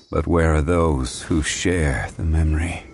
But where are those who share the memory?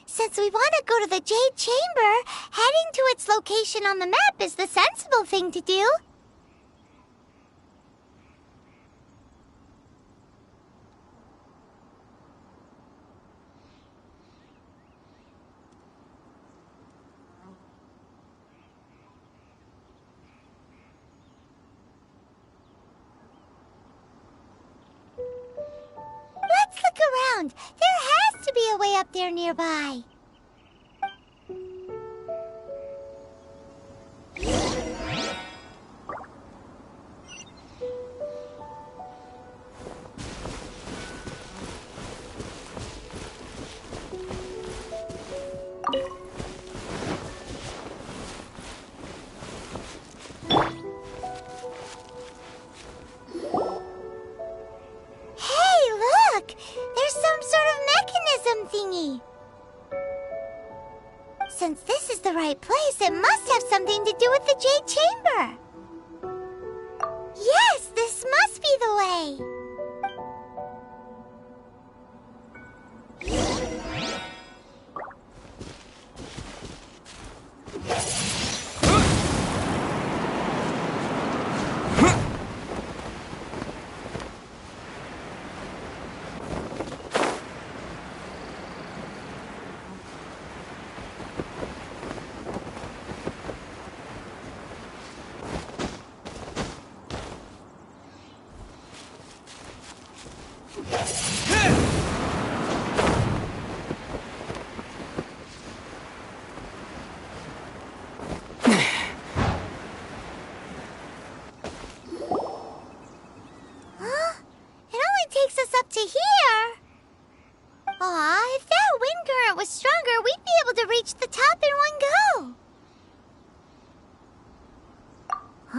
Since we want to go to the Jade Chamber, heading to its location on the map is the sensible thing to do. Let's look around. There has to be a way up there nearby. Since this is the right place, it must have something to do with the Jade Chamber. Yes, this must be the way.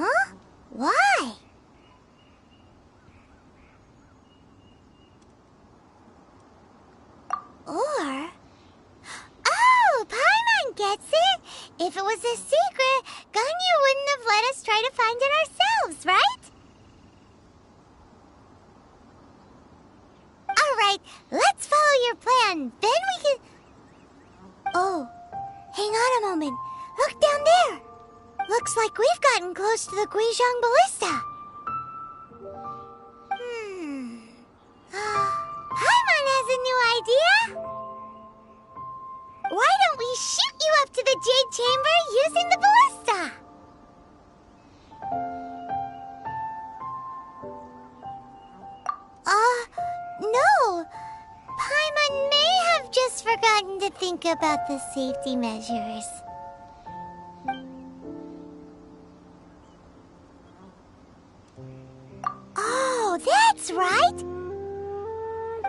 Huh? Why? Or... Oh, Paimon gets it! If it was a secret, Ganyu wouldn't have let us try to find it ourselves, right? Alright, let's follow your plan. Then we can... Oh, hang on a moment. Look down there. Looks like we've gotten close to the Guizhong Ballista. Paimon has a new idea. Why don't we shoot you up to the Jade Chamber using the ballista? No. Paimon may have just forgotten to think about the safety measures. Oh, that's right!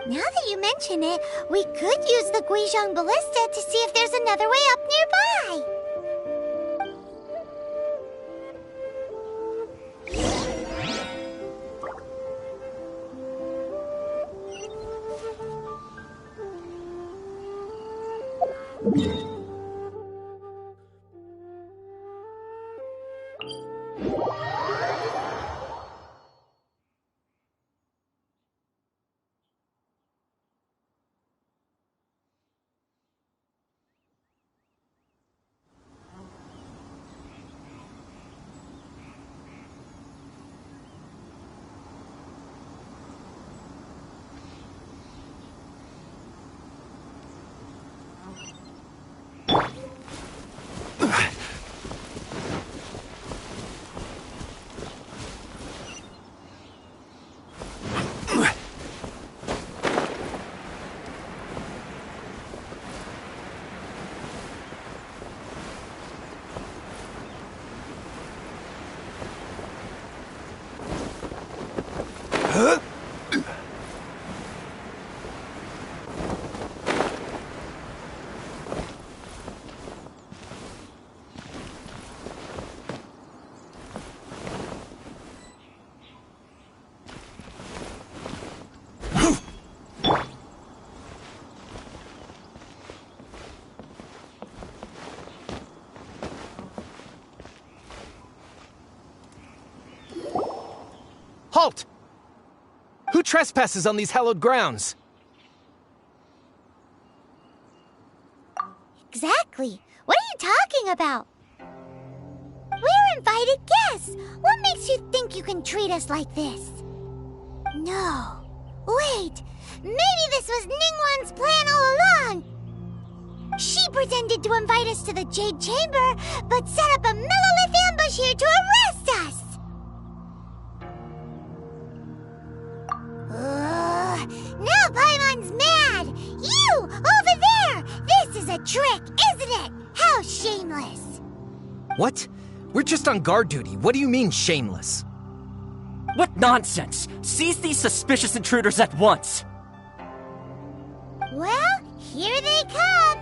Now that you mention it, we could use the Guizhong Ballista to see if there's another way up nearby. Halt! Who trespasses on these hallowed grounds? Exactly. What are you talking about? We're invited guests. What makes you think you can treat us like this? No. Wait. Maybe this was Ningguang's plan all along. She pretended to invite us to the Jade Chamber, but set up a Millilith ambush here to arrest us. Now Paimon's mad! You! Over there! This is a trick, isn't it? How shameless! What? We're just on guard duty. What do you mean, shameless? What nonsense! Seize these suspicious intruders at once! Well, here they come!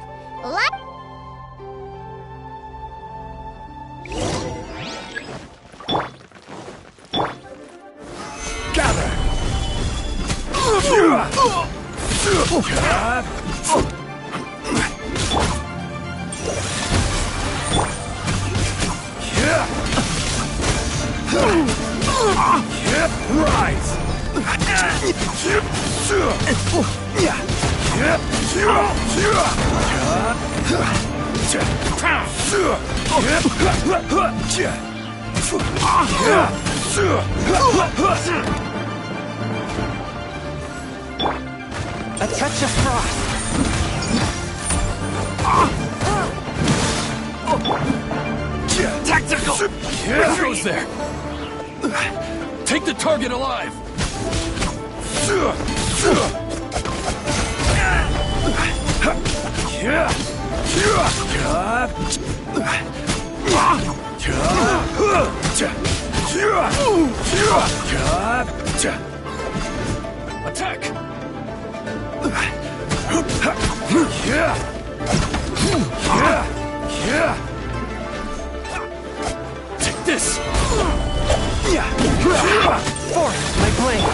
Gather! Rise! A touch of frost. Tactical! What goes there? Take the target alive! Attack! this! Forth, my blade!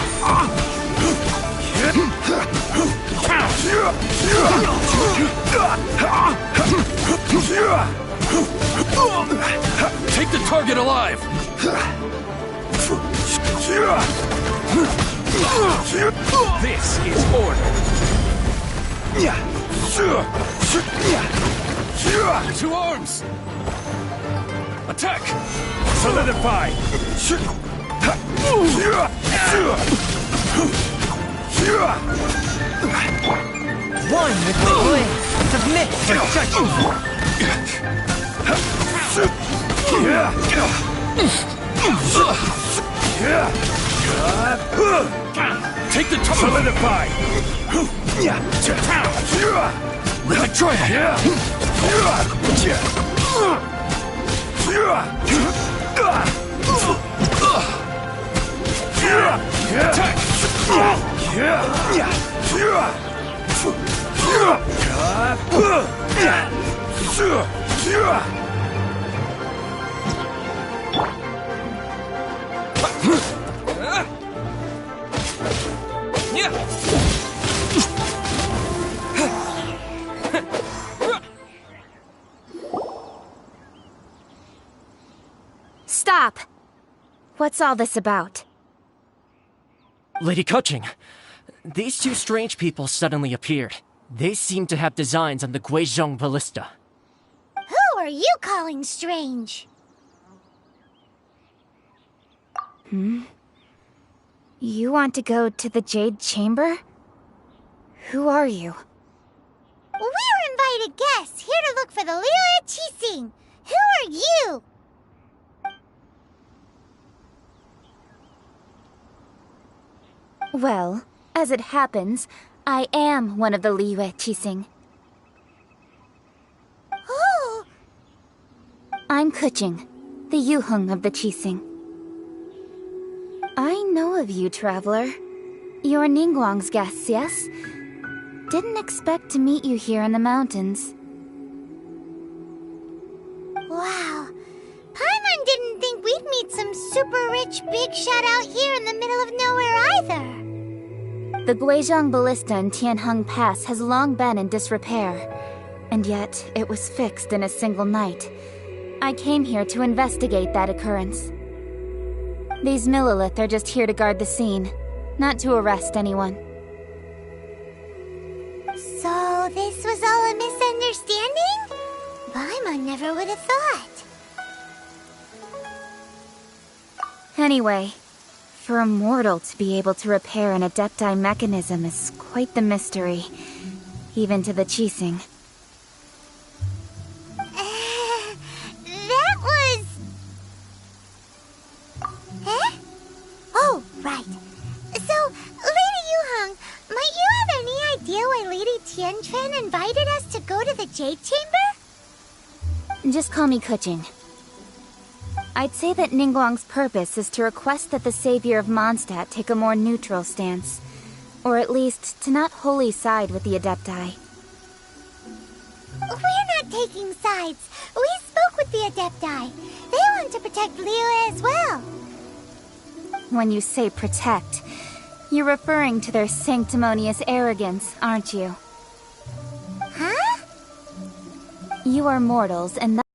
Take the target alive! This is order. To arms! Attack! Solidify. One with my blade! Submit for judgment! Take the target! Solidify. Let it try Attack! Stop! What's all this about? Lady Kuching, these two strange people suddenly appeared. They seem to have designs on the Guizhong ballista. Who are you calling strange? You want to go to the Jade Chamber? Who are you? We're invited guests here to look for the Liu Qixing. Who are you? Well, as it happens, I am one of the Liu Qixing. Who? I'm Kuching, the Yuheng of the Qixing. I know of you, traveler. You're Ningguang's guests, yes? Didn't expect to meet you here in the mountains. Wow. Paimon didn't think we'd meet some super rich big shot out here in the middle of nowhere either. The Guizhong ballista in Tianheng Pass has long been in disrepair, and yet it was fixed in a single night. I came here to investigate that occurrence. These Millilith are just here to guard the scene, not to arrest anyone. So this was all a misunderstanding? Paimon never would have thought. Anyway, for a mortal to be able to repair an Adepti mechanism is quite the mystery, even to the Qixing. That was... Eh? Oh, right. So, Lady Yuheng, might you have any idea why Lady Tianquan invited us to go to the Jade Chamber? Just call me Kuching. I'd say that Ningguang's purpose is to request that the savior of Mondstadt take a more neutral stance. Or at least, to not wholly side with the Adepti. We're not taking sides. We spoke with the Adepti. They want to protect Liu as well. When you say protect, you're referring to their sanctimonious arrogance, aren't you? Huh? You are mortals, and that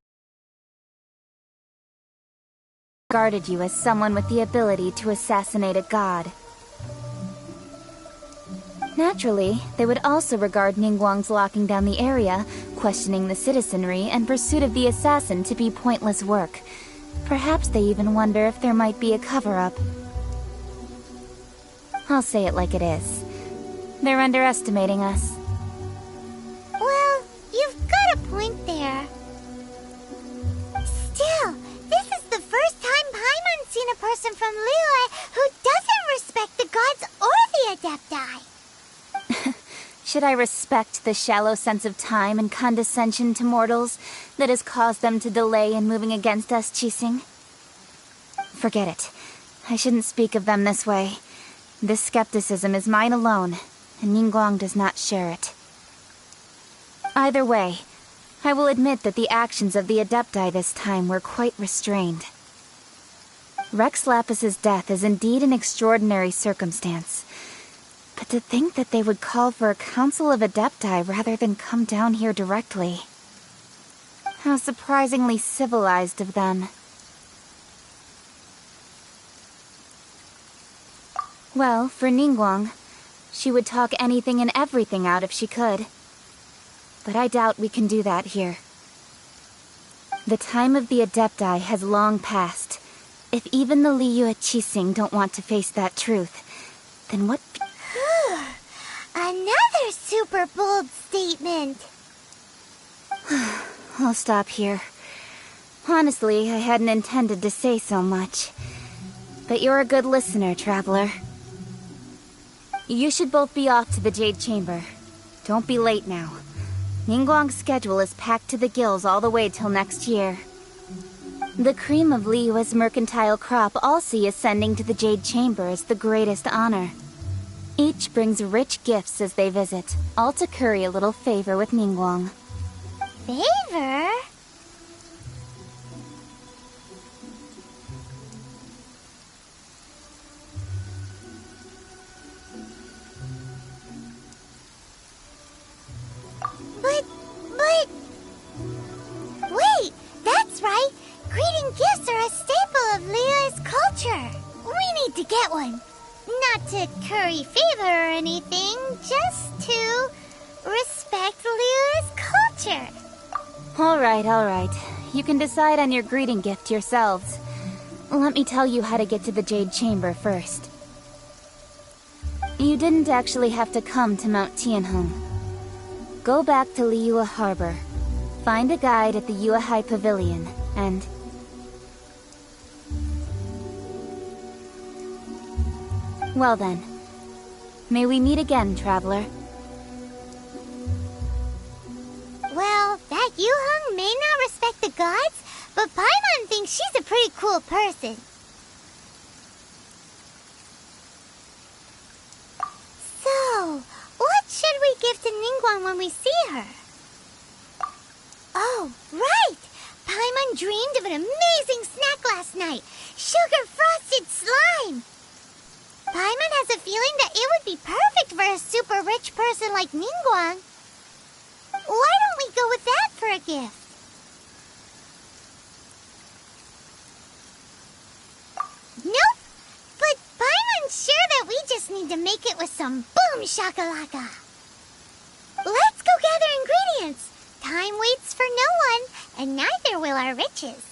regarded you as someone with the ability to assassinate a god. Naturally, they would also regard Ningguang's locking down the area, questioning the citizenry, and pursuit of the assassin to be pointless work. Perhaps they even wonder if there might be a cover-up. I'll say it like it is. They're underestimating us. Well, you've got a point there. Still, this is the first time Paimon's seen a person from Liyue who doesn't respect the gods or the Adepti. Should I respect the shallow sense of time and condescension to mortals that has caused them to delay in moving against us, Qixing? Forget it. I shouldn't speak of them this way. This skepticism is mine alone, and Ningguang does not share it. Either way, I will admit that the actions of the Adepti this time were quite restrained. Rex Lapis's death is indeed an extraordinary circumstance. But to think that they would call for a council of Adepti rather than come down here directly. How surprisingly civilized of them. Well, for Ningguang, she would talk anything and everything out if she could. But I doubt we can do that here. The time of the Adepti has long passed. If even the Liyue Qixing don't want to face that truth, then what... Another super bold statement. I'll stop here. Honestly, I hadn't intended to say so much. But you're a good listener, Traveler. You should both be off to the Jade Chamber. Don't be late now. Ningguang's schedule is packed to the gills all the way till next year. The cream of Liyue's mercantile crop all see ascending to the Jade Chamber as the greatest honor. Each brings rich gifts as they visit, all to curry a little favor with Ningguang. Favor? But... Wait, that's right! Greeting gifts are a staple of Liyue's culture! We need to get one! Not to curry favor or anything, just to respect Liyue's culture! Alright. You can decide on your greeting gift yourselves. Let me tell you how to get to the Jade Chamber first. You didn't actually have to come to Mount Tianheng. Go back to Liyue Harbor. Find a guide at the Yuehai Pavilion, and... Well then. May we meet again, Traveler. Well, that Yuheng may not respect the gods, but Paimon thinks she's a pretty cool person. So, what should we give to Ningguang when we see her? Oh, right! Paimon dreamed of an amazing snack last night! Sugar-frosted slime! Paimon has a feeling that it would be perfect for a super rich person like Ningguang. Why don't we go with that for a gift? Nope! But Paimon's sure that we just need to make it with some boom shakalaka. Let's go gather ingredients. Time waits for no one, and neither will our riches.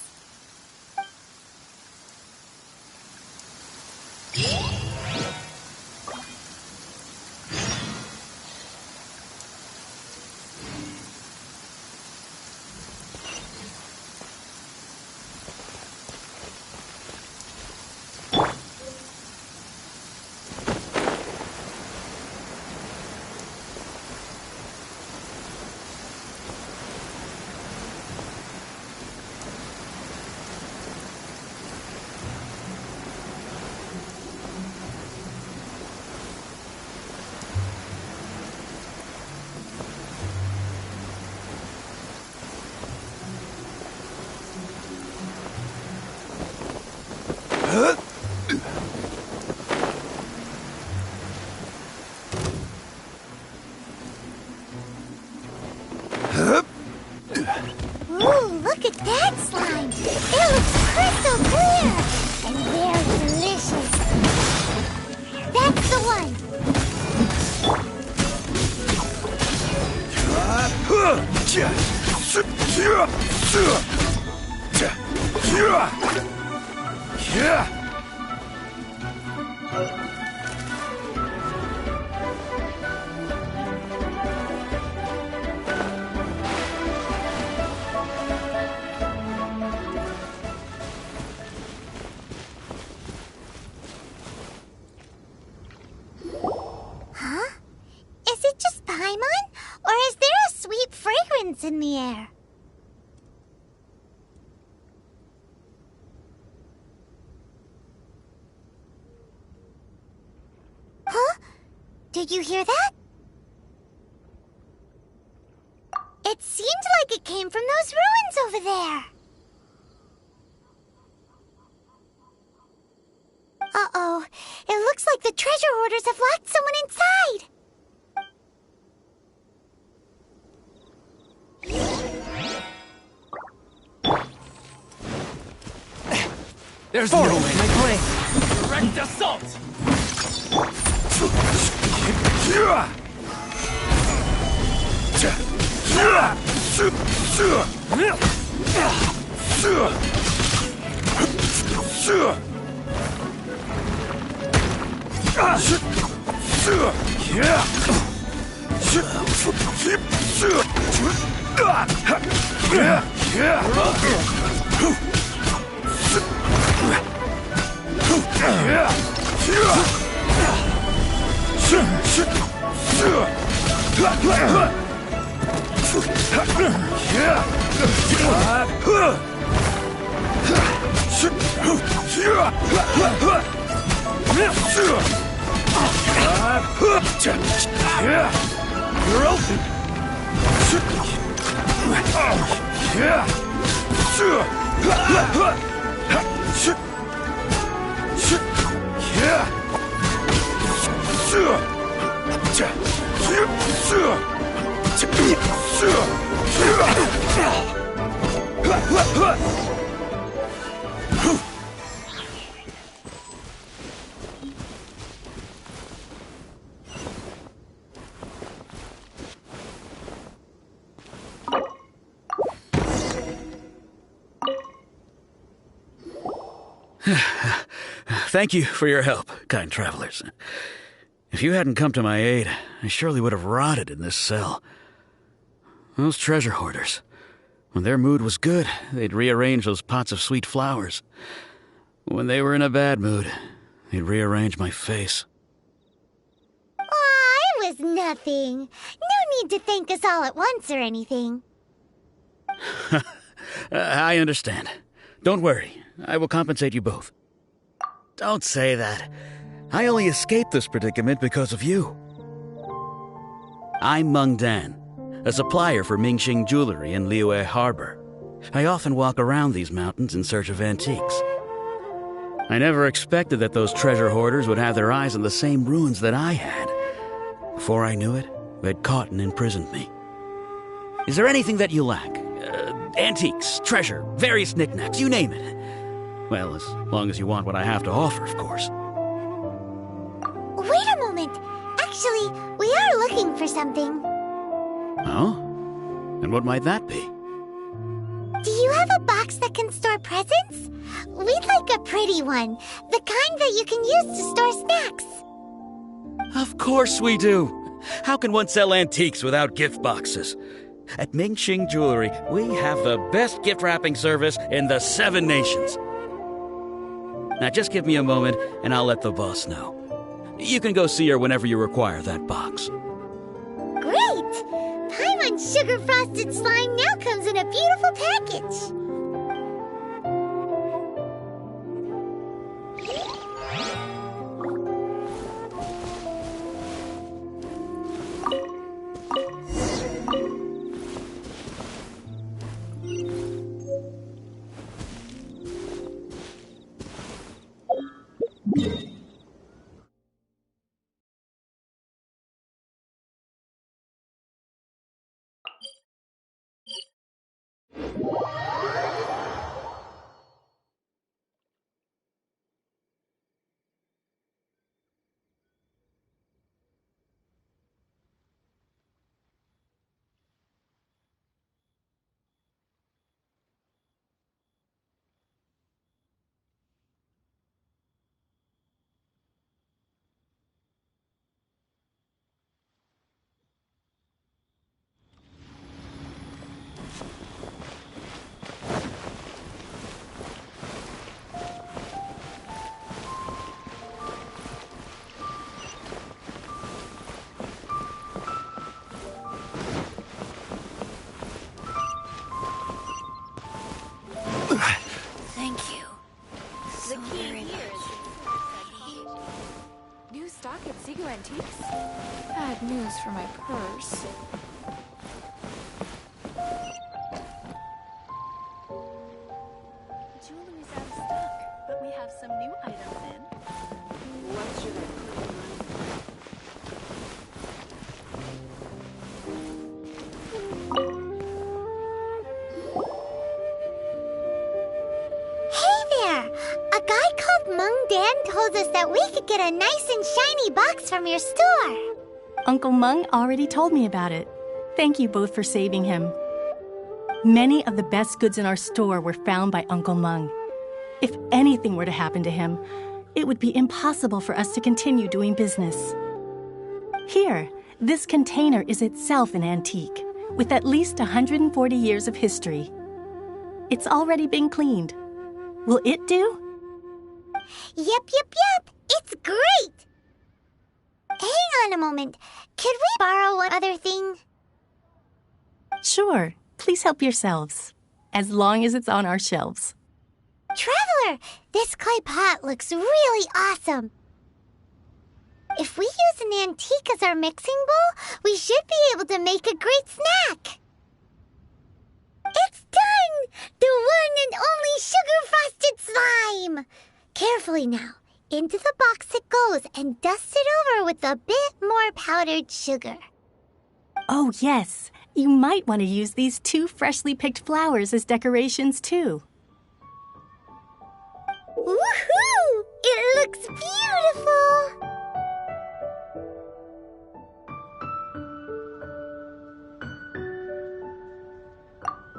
Ooh, look at that slime! It looks crystal clear! And very delicious! That's the one! Huh? Is it just Paimon? Or is there a sweet fragrance in the air? Huh? Did you hear that? It seemed like it came from those ruins over there. Uh-oh. It looks like the treasure hoarders have locked someone inside. There's no way. My plan. Direct assault! Thank you for your help, kind travelers. If you hadn't come to my aid, I surely would have rotted in this cell. Those treasure hoarders, when their mood was good, they'd rearrange those pots of sweet flowers. When they were in a bad mood, they'd rearrange my face. Aw, it was nothing. No need to thank us all at once or anything. I understand. Don't worry, I will compensate you both. Don't say that. I only escaped this predicament because of you. I'm Meng Dan, a supplier for Mingxing Jewelry in Liyue Harbor. I often walk around these mountains in search of antiques. I never expected that those treasure hoarders would have their eyes on the same ruins that I had. Before I knew it, they'd caught and imprisoned me. Is there anything that you lack? Antiques, treasure, various knickknacks, you name it. Well, as long as you want what I have to offer, of course. Wait a moment. Actually, we are looking for something. Oh? And what might that be? Do you have a box that can store presents? We'd like a pretty one. The kind that you can use to store snacks. Of course we do. How can one sell antiques without gift boxes? At Mingxing Jewelry, we have the best gift wrapping service in the 7 nations. Now just give me a moment and I'll let the boss know. You can go see her whenever you require that box. Great! Paimon Sugar Frosted Slime now comes in a beautiful package. Thank you. So very much. New stock at Sigu Antiques? Bad news for my purse. Jewelry's out of stock, but we have some new items in. told us that we could get a nice and shiny box from your store. Uncle Meng already told me about it. Thank you both for saving him. Many of the best goods in our store were found by Uncle Meng. If anything were to happen to him, it would be impossible for us to continue doing business. Here, this container is itself an antique, with at least 140 years of history. It's already been cleaned. Will it do? Yep. It's great! Hang on a moment. Could we borrow one other thing? Sure. Please help yourselves, as long as it's on our shelves. Traveler, this clay pot looks really awesome. If we use an antique as our mixing bowl, we should be able to make a great snack. It's done! The one and only sugar-frosted slime! Carefully now. Into the box it goes and dust it over with a bit more powdered sugar. Oh, yes. You might want to use these 2 freshly picked flowers as decorations, too. Woohoo! It looks beautiful!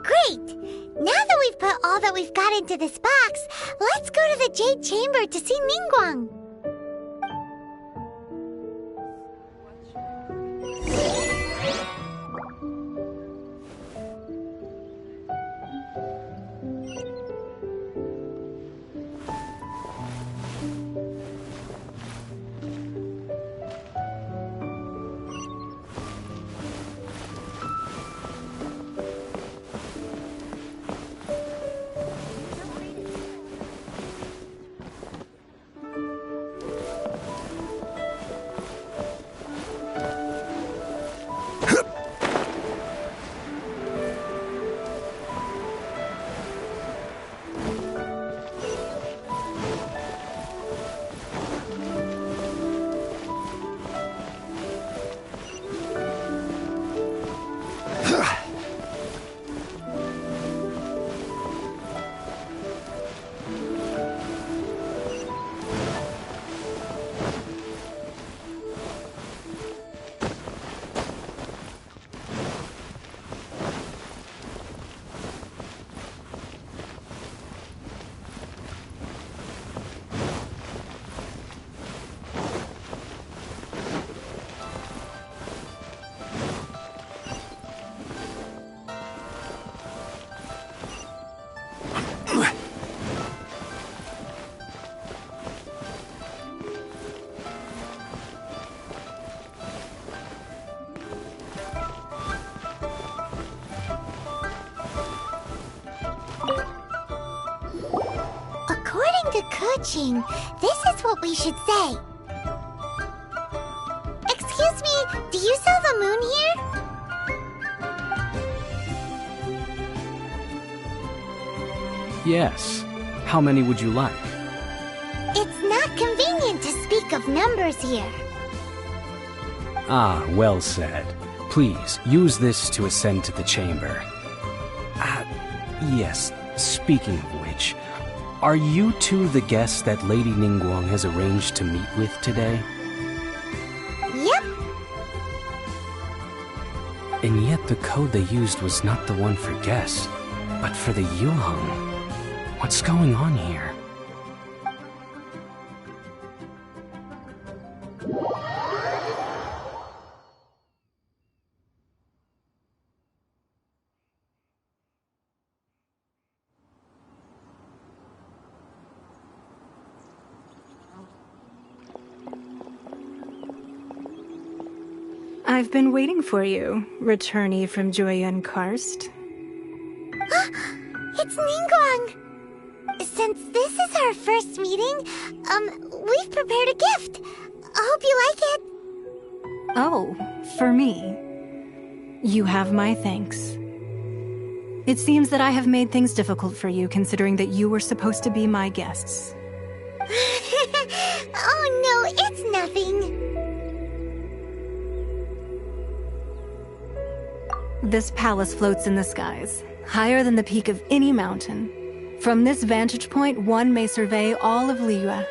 Great! Now that we've put all that we've got into this box, let's go to the Jade Chamber to see Ningguang. Kuching, this is what we should say. Excuse me, do you sell the moon here? Yes. How many would you like? It's not convenient to speak of numbers here. Ah, well said. Please, use this to ascend to the chamber. Yes, speaking of which, are you two the guests that Lady Ningguang has arranged to meet with today? Yep. And yet the code they used was not the one for guests, but for the Yuheng. What's going on here? I've been waiting for you, returnee from Joyun Karst. It's Ningguang! Since this is our first meeting, we've prepared a gift. I hope you like it. Oh, for me. You have my thanks. It seems that I have made things difficult for you, considering that you were supposed to be my guests. Oh no, it's nothing. This palace floats in the skies, higher than the peak of any mountain. From this vantage point, one may survey all of Liyue.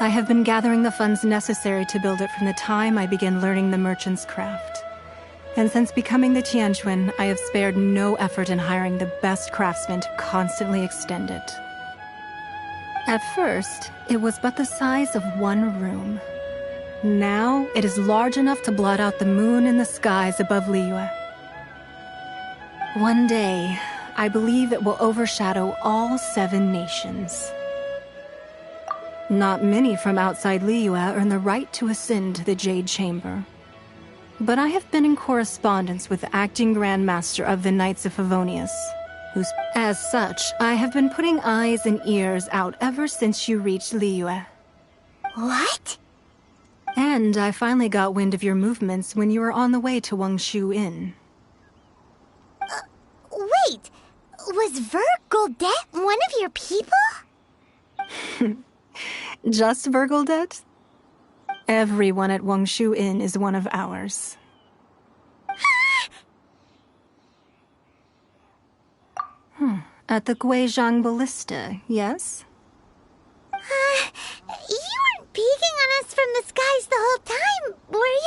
I have been gathering the funds necessary to build it from the time I began learning the merchant's craft. And since becoming the Tianquan, I have spared no effort in hiring the best craftsmen to constantly extend it. At first, it was but the size of one room. Now, it is large enough to blot out the moon in the skies above Liyue. One day, I believe it will overshadow all 7 nations. Not many from outside Liyue earn the right to ascend to the Jade Chamber. But I have been in correspondence with the acting Grand Master of the Knights of Favonius, who's... As such, I have been putting eyes and ears out ever since you reached Liyue. What? And I finally got wind of your movements when you were on the way to Wangshu Inn. Wait! Was Vergoldet one of your people? Just Vergoldet? Everyone at Wangshu Inn is one of ours. At the Guizhang Ballista, yes? You weren't peeking on us from the skies the whole time, were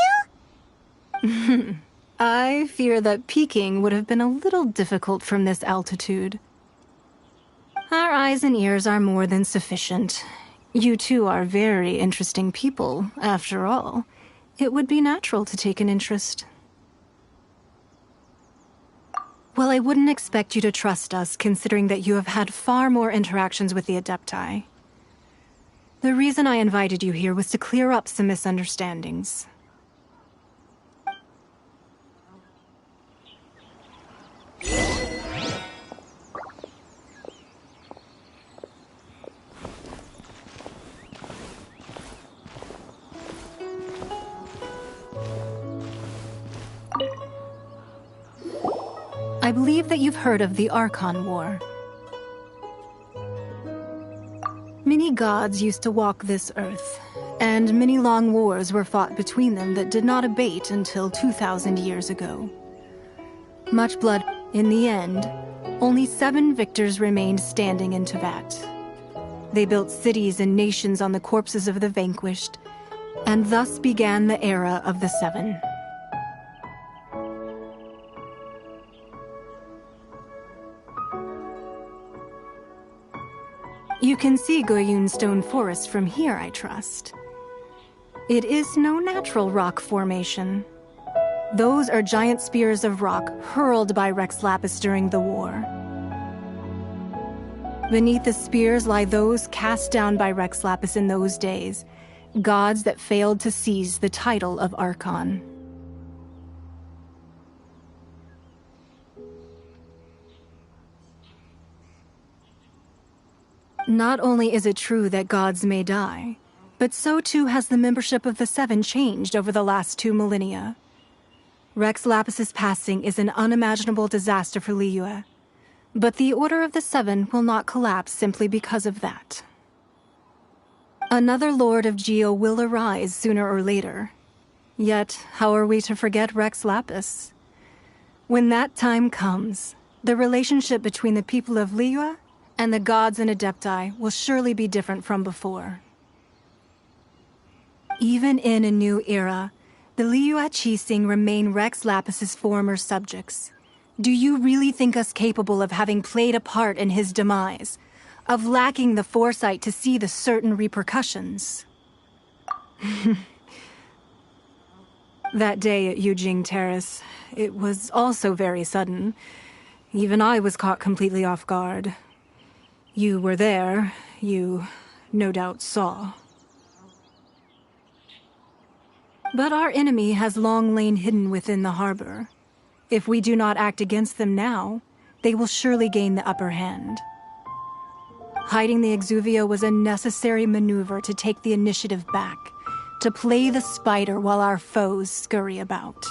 you? I fear that peeking would have been a little difficult from this altitude. Our eyes and ears are more than sufficient. You two are very interesting people, after all. It would be natural to take an interest. Well, I wouldn't expect you to trust us, considering that you have had far more interactions with the Adepti. The reason I invited you here was to clear up some misunderstandings. I believe that you've heard of the Archon War. Many gods used to walk this earth, and many long wars were fought between them that did not abate until 2,000 years ago. Much blood. In the end, only 7 victors remained standing in Teyvat. They built cities and nations on the corpses of the vanquished, and thus began the era of the 7. You can see Goyun Stone Forest from here, I trust. It is no natural rock formation. Those are giant spears of rock hurled by Rex Lapis during the war. Beneath the spears lie those cast down by Rex Lapis in those days, gods that failed to seize the title of Archon. Not only is it true that gods may die, but so too has the membership of the 7 changed over the last 2 millennia. Rex Lapis's passing is an unimaginable disaster for Liyue, but the Order of the 7 will not collapse simply because of that. Another Lord of Geo will arise sooner or later. Yet, how are we to forget Rex Lapis? When that time comes, the relationship between the people of Liyue and the gods and Adepti will surely be different from before. Even in a new era, the Liyue Qixing remain Rex Lapis's former subjects. Do you really think us capable of having played a part in his demise? Of lacking the foresight to see the certain repercussions? That day at Yujing Terrace, it was also very sudden. Even I was caught completely off guard. You were there, you no doubt saw. But our enemy has long lain hidden within the harbor. If we do not act against them now, they will surely gain the upper hand. Hiding the Exuvia was a necessary maneuver to take the initiative back, to play the spider while our foes scurry about.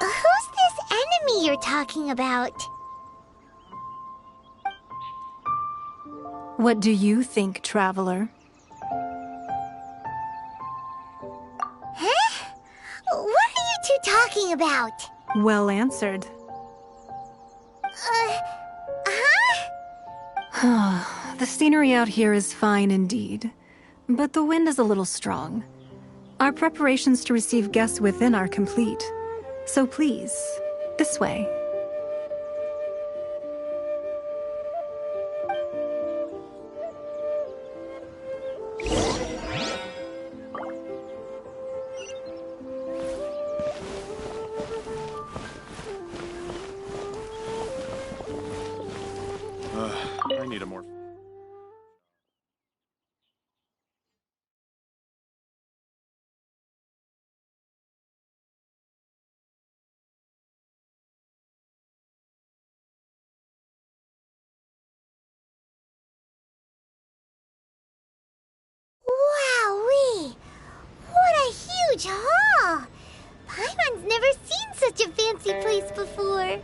Who's this enemy you're talking about? What do you think, traveler? Huh? What are you two talking about? Well answered. Huh? The scenery out here is fine indeed. but the wind is a little strong. Our preparations to receive guests within are complete. So please, this way. I need a more... Wowee! What a huge hall! Paimon's never seen such a fancy place before.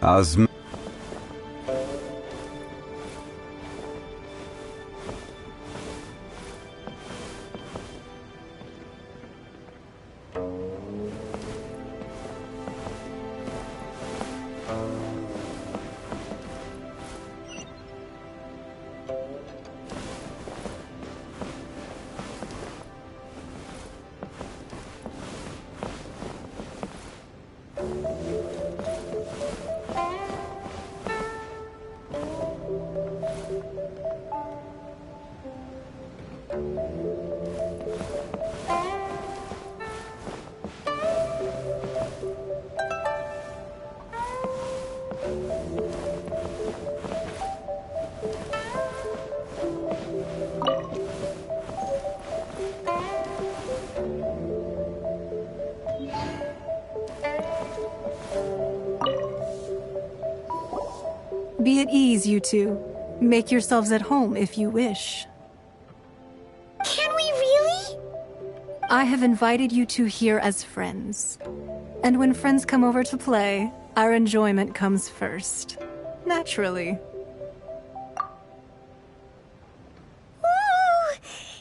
Osm. Be at ease, you two. Make yourselves at home if you wish. Can we really? I have invited you two here as friends. And when friends come over to play, our enjoyment comes first. Naturally. Ooh!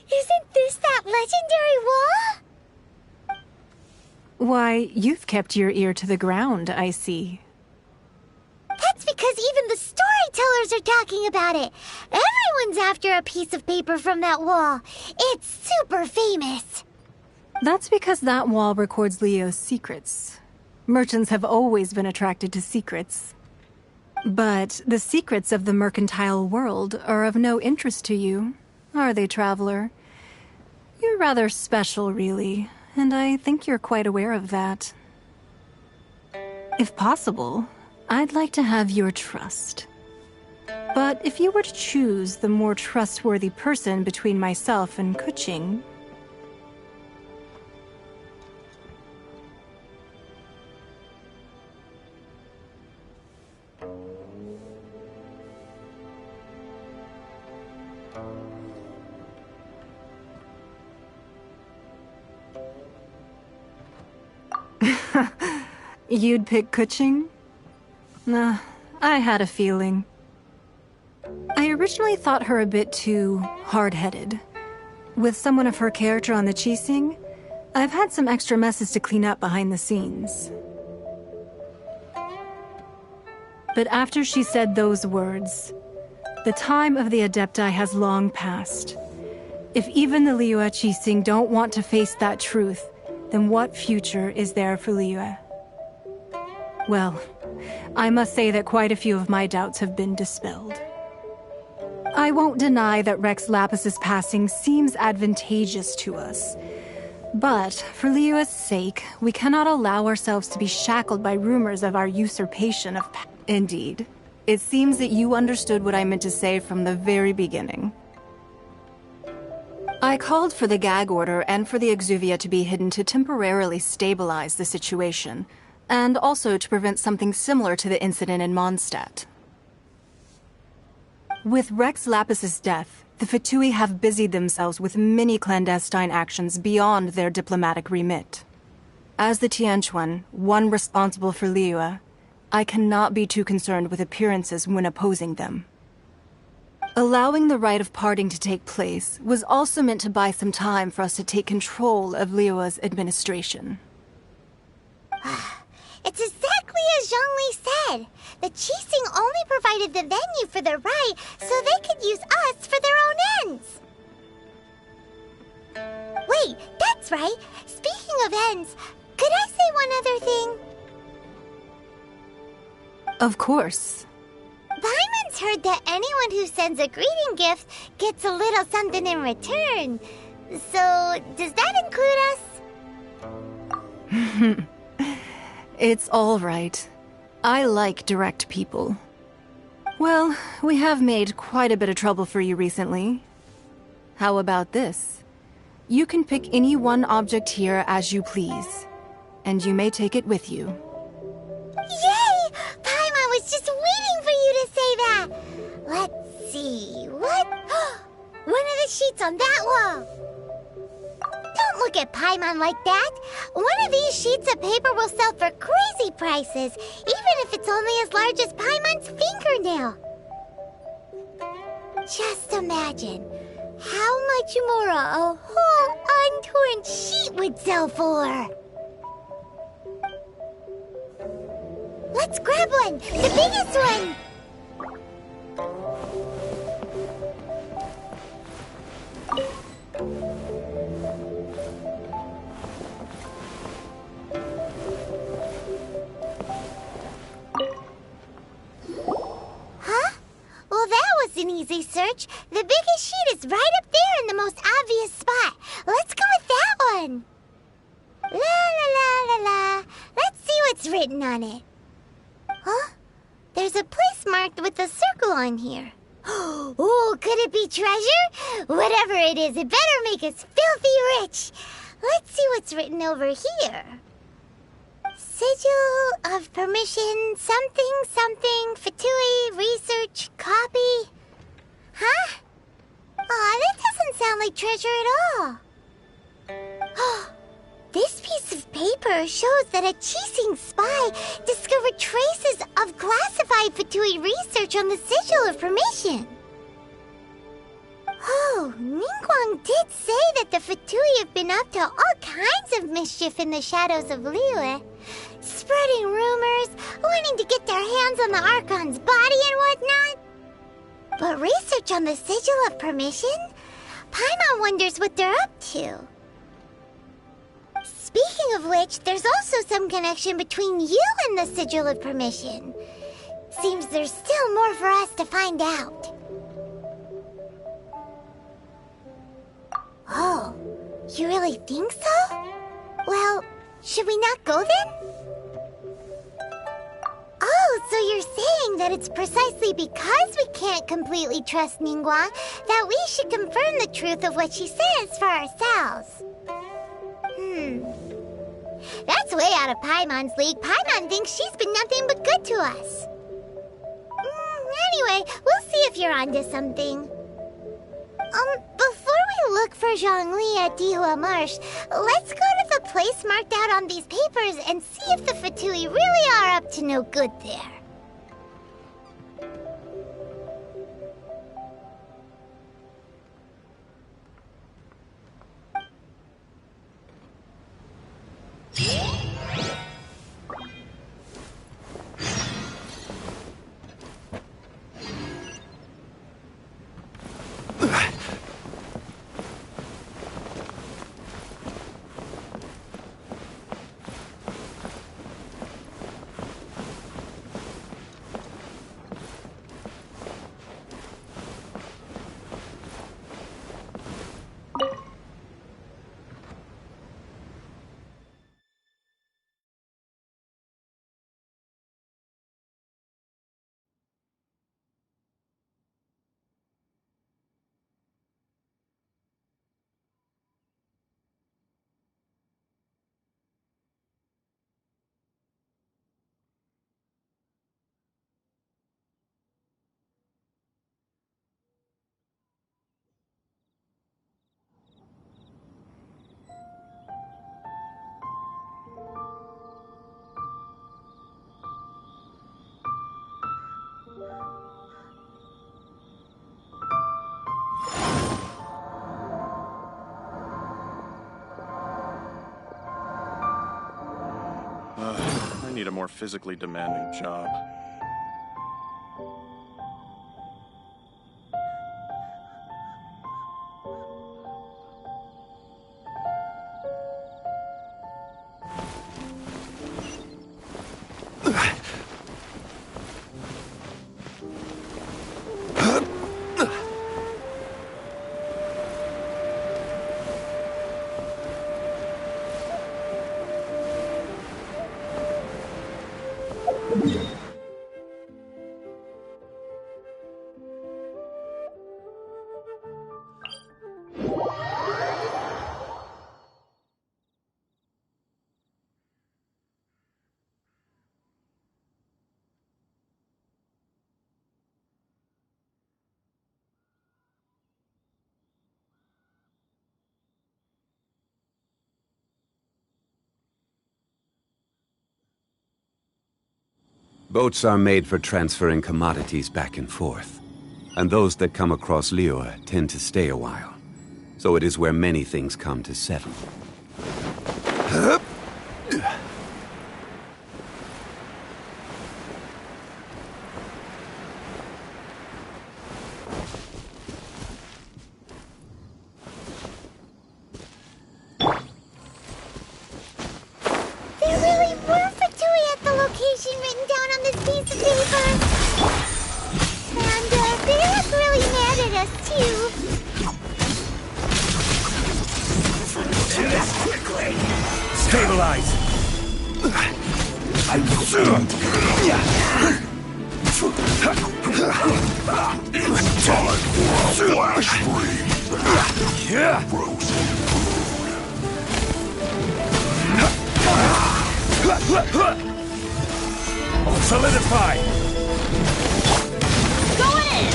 Isn't this that legendary wall? Why, you've kept your ear to the ground, I see. That's because even the storytellers are talking about it. Everyone's after a piece of paper from that wall. It's super famous. That's because that wall records Leo's secrets. Merchants have always been attracted to secrets. But the secrets of the mercantile world are of no interest to you, are they, traveler? You're rather special, really, and I think you're quite aware of that. If possible, I'd like to have your trust. But if you were to choose the more trustworthy person between myself and Kuching... You'd pick Kuching? Nah, I had a feeling. I originally thought her a bit too hard-headed. With someone of her character on the Qixing, I've had some extra messes to clean up behind the scenes. But after she said those words, the time of the Adepti has long passed. If even the Liyue Qixing don't want to face that truth, then what future is there for Liyue? Well, I must say that quite a few of my doubts have been dispelled. I won't deny that Rex Lapis's passing seems advantageous to us. But, for Liyue's sake, we cannot allow ourselves to be shackled by rumors of our usurpation of power. Indeed. It seems that you understood what I meant to say from the very beginning. I called for the gag order and for the Exuvia to be hidden to temporarily stabilize the situation, and also to prevent something similar to the incident in Mondstadt. With Rex Lapis's death, the Fatui have busied themselves with many clandestine actions beyond their diplomatic remit. As the Tianquan, one responsible for Liyue, I cannot be too concerned with appearances when opposing them. Allowing the rite of parting to take place was also meant to buy some time for us to take control of Liyue's administration. It's exactly as Zhongli said. the Qixing only provided the venue for the rite so they could use us for their own ends. Wait, that's right. Speaking of ends, could I say one other thing? Of course. Paimon's heard that anyone who sends a greeting gift gets a little something in return. So, does that include us? It's all right. I like direct people. Well, we have made quite a bit of trouble for you recently. How about this? You can pick any one object here as you please, and you may take it with you. Yay! Paimon was just waiting for you to say that! Let's see, what? One of the sheets on that wall! Don't look at Paimon like that! One of these sheets of paper will sell for crazy prices, even if it's only as large as Paimon's fingernail. Just imagine how much more a whole untorn sheet would sell for. Let's grab one! The biggest one! Huh? Well, that was an easy search. The biggest sheet is right up there in the most obvious spot. Let's go with that one. La la la la la. Let's see what's written on it. Huh? There's a place marked with a circle on here. Oh, could it be treasure? Whatever it is, it better make us filthy rich. Let's see what's written over here. Sigil of permission, something, something, Fatui, research, copy. Huh? Aw, that doesn't sound like treasure at all. This piece of paper shows that a Qixing spy discovered traces of classified Fatui research on the Sigil of Permission. Oh, Ningguang did say that the Fatui have been up to all kinds of mischief in the shadows of Liyue, spreading rumors, wanting to get their hands on the Archon's body and whatnot. But research on the Sigil of Permission? Paimon wonders what they're up to. Speaking of which, there's also some connection between you and the Sigil of Permission. Seems there's still more for us to find out. Oh, you really think so? Well, should we not go then? Oh, so you're saying that it's precisely because we can't completely trust Ningguang that we should confirm the truth of what she says for ourselves. That's way out of Paimon's league. Paimon thinks she's been nothing but good to us. Anyway, we'll see if you're onto something. Before we look for Zhongli at Dihua Marsh, let's go to the place marked out on these papers and see if the Fatui really are up to no good there. I need a more physically demanding job. Boats are made for transferring commodities back and forth. And those that come across Liyue tend to stay a while. So it is where many things come to settle. There really were Fatui at the location written down on this piece of paper. And they look really mad at us, too. Do this quickly! Stabilize! It's time for a flash free! Yeah! Solidify! Going in!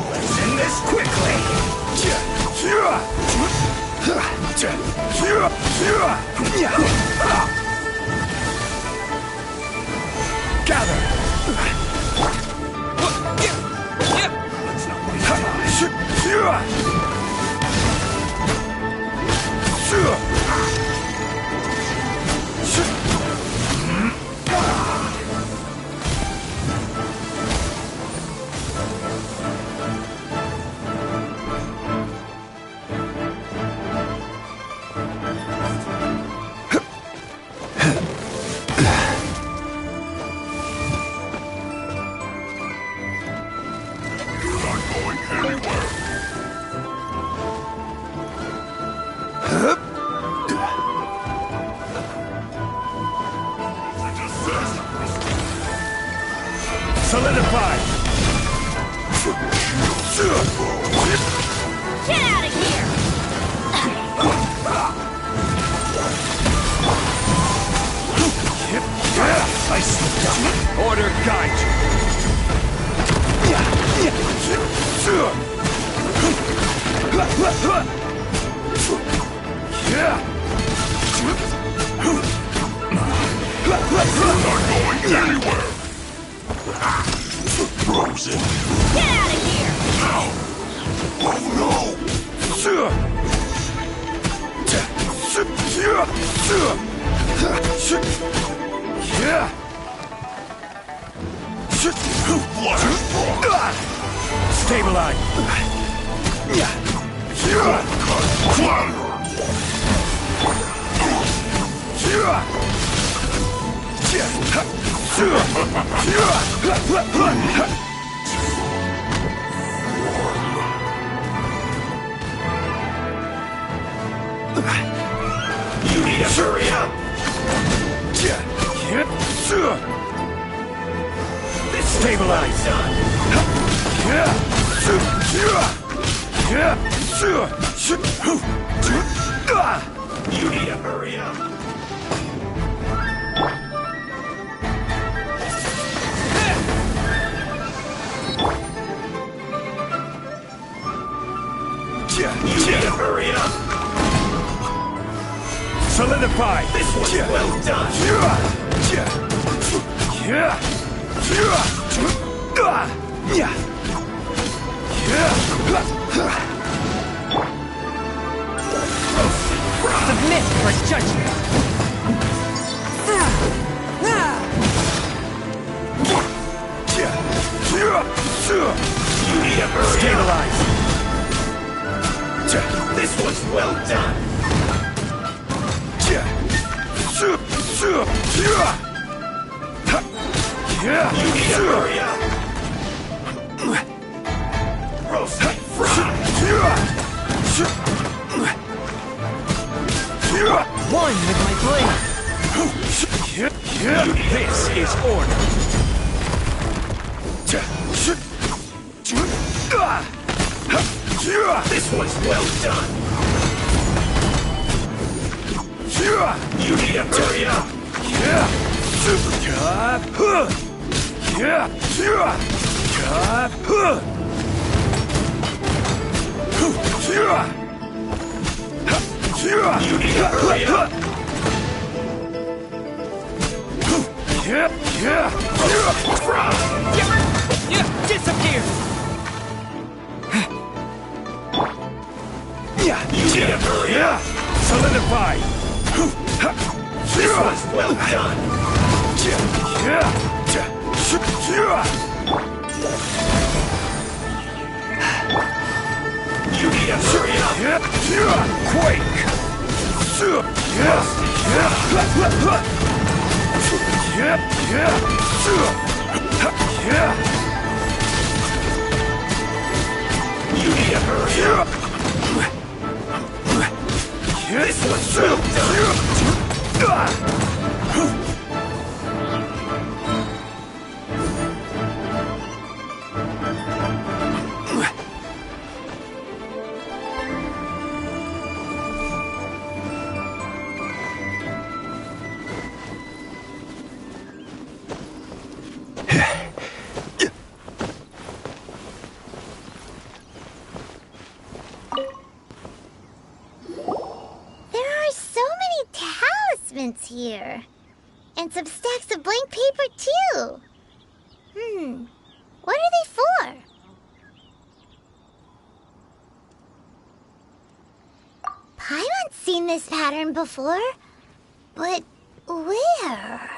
Let's end this quickly! Gather! Solidify! Get out of here! I slipped up. Order guide you. Not going anywhere. Frozen. Get out of here! Oh no! Stabilize! You need to hurry up! Stabilize! You need to hurry up! You need to hurry up! Solidify! This one's well done! Submit for judgment! You need to hurry Stabilize! This one's well done! You need to hurry up! Roasted fried! One with my blade! This is order! This one's well done! You need to hurry up! Disappear! Solidify! This was well done! You need to hurry up! Quake! You need to hurry up! This was well done! Here. And some stacks of blank paper, too. What are they for? Paimon's seen this pattern before. But where?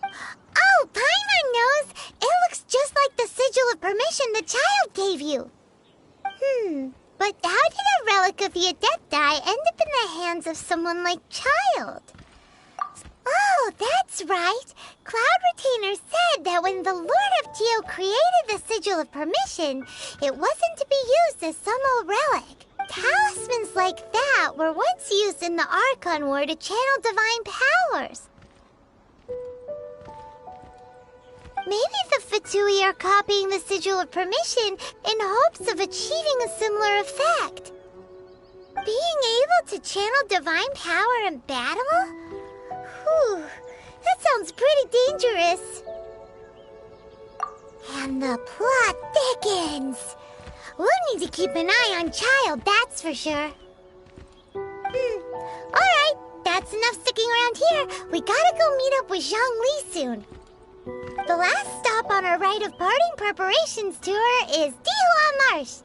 Oh, Paimon knows! It looks just like the sigil of permission the child gave you. But how did a relic of the Adepti end up in the hands of someone like Child? Oh, that's right. Cloud Retainer said that when the Lord of Geo created the Sigil of Permission, it wasn't to be used as some old relic. Talismans like that were once used in the Archon War to channel divine powers. Maybe the Fatui are copying the Sigil of Permission in hopes of achieving a similar effect. Being able to channel divine power in battle? Whew, that sounds pretty dangerous. And the plot thickens. We'll need to keep an eye on Child, that's for sure. Alright, that's enough sticking around here. We gotta go meet up with Zhang Li soon. The last stop on our rite of parting preparations tour is Dihua Marsh.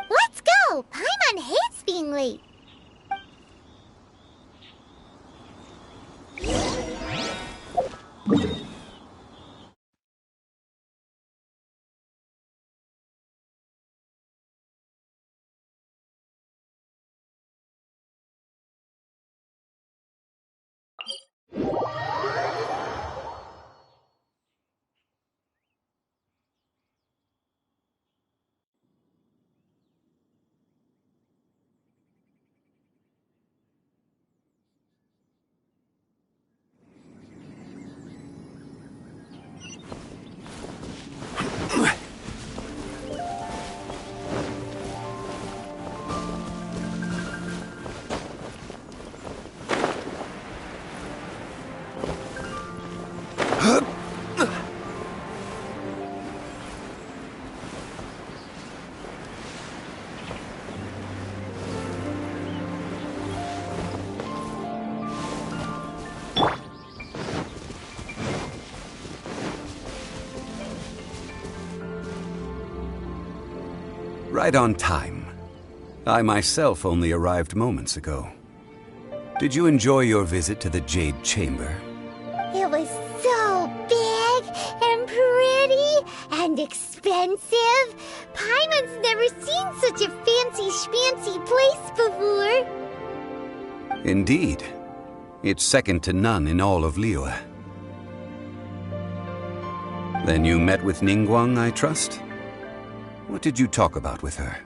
Let's go! Paimon hates being late. Right on time. I myself only arrived moments ago. Did you enjoy your visit to the Jade Chamber? It was so big and pretty and expensive. Paimon's never seen such a fancy schmancy place before. Indeed. It's second to none in all of Liyue. Then you met with Ningguang, I trust? What did you talk about with her?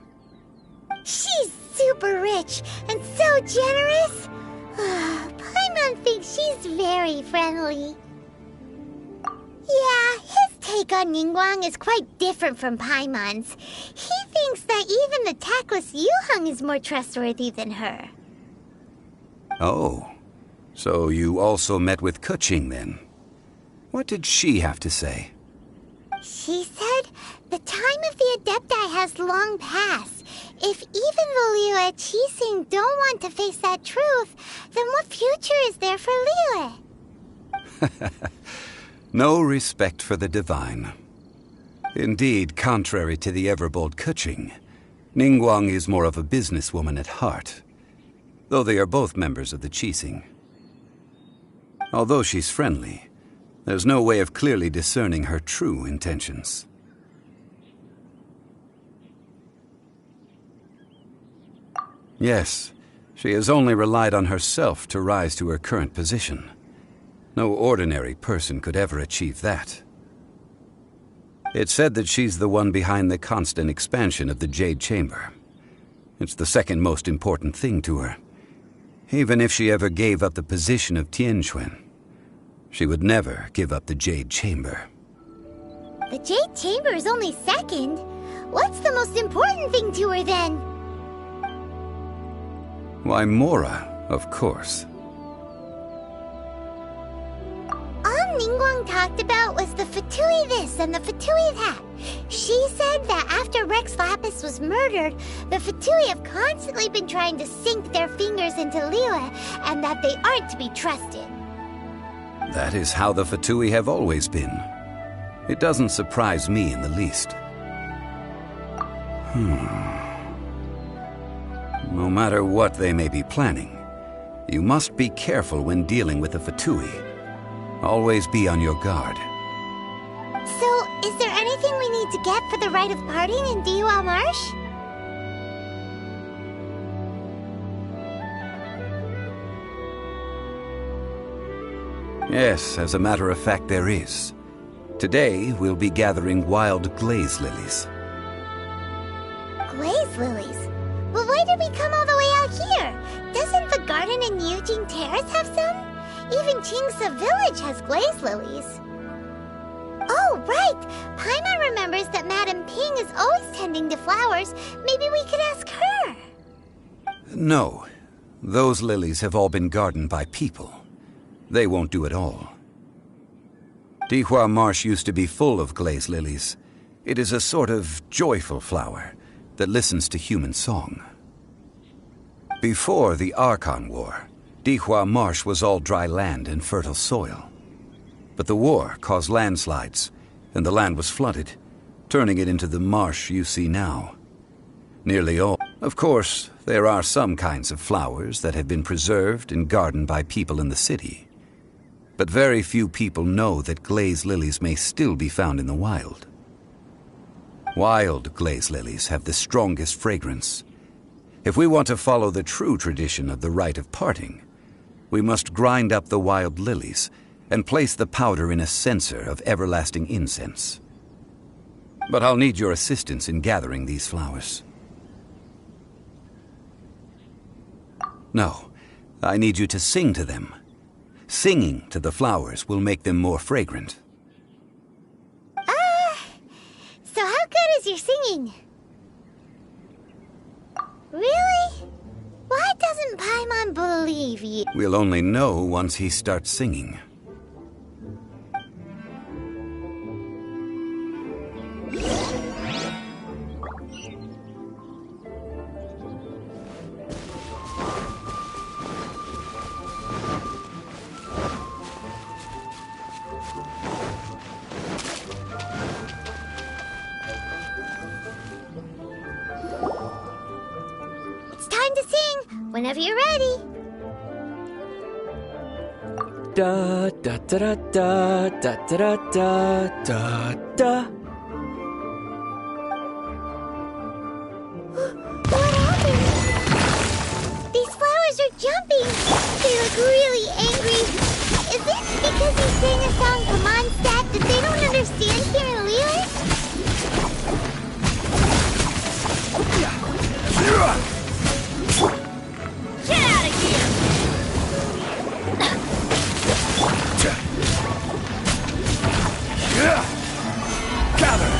She's super rich and so generous. Paimon thinks she's very friendly. Yeah, his take on Ningguang is quite different from Paimon's. He thinks that even the tactless Yuheng is more trustworthy than her. Oh, so you also met with Keqing then? What did she have to say? She said the time of the Adepti has long passed. If even the Liyue Qixing don't want to face that truth, then what future is there for Liyue? No respect for the divine. Indeed, contrary to the ever-bold Keqing, Ningguang is more of a businesswoman at heart, though they are both members of the Qixing. Although she's friendly, there's no way of clearly discerning her true intentions. Yes, she has only relied on herself to rise to her current position. No ordinary person could ever achieve that. It's said that she's the one behind the constant expansion of the Jade Chamber. It's the second most important thing to her. Even if she ever gave up the position of Tianquan, she would never give up the Jade Chamber. The Jade Chamber is only second. What's the most important thing to her then? Why, Mora, of course. All Ningguang talked about was the Fatui this and the Fatui that. She said that after Rex Lapis was murdered, the Fatui have constantly been trying to sink their fingers into Liyue, and that they aren't to be trusted. That is how the Fatui have always been. It doesn't surprise me in the least. No matter what they may be planning, you must be careful when dealing with the Fatui. Always be on your guard. So, is there anything we need to get for the rite of parting in Dihua Marsh? Yes, as a matter of fact, there is. Today, we'll be gathering wild glaze lilies. Glaze lilies? But why did we come all the way out here? Doesn't the garden in Yujing Terrace have some? Even Qingse Village has glaze lilies. Oh, right! Paimon remembers that Madame Ping is always tending to flowers. Maybe we could ask her. No. Those lilies have all been gardened by people. They won't do it all. Dihua Marsh used to be full of glaze lilies. It is a sort of joyful flower that listens to human song. Before the Archon War, Dihua Marsh was all dry land and fertile soil. But the war caused landslides, and the land was flooded, turning it into the marsh you see now. Nearly all. Of course, there are some kinds of flowers that have been preserved and gardened by people in the city. But very few people know that glaze lilies may still be found in the wild. Wild glaze lilies have the strongest fragrance. If we want to follow the true tradition of the rite of parting, we must grind up the wild lilies and place the powder in a censer of everlasting incense. But I'll need your assistance in gathering these flowers. No, I need you to sing to them. Singing to the flowers will make them more fragrant. So how good is your singing? Really? Why doesn't Paimon believe you? We'll only know once he starts singing. Whenever you're ready. Da da da da da da da da da da. What happened? These flowers are jumping. They look really angry. Is it because he sang a song from Mondstadt that they don't understand here in Liyue? Get out of here! Gather!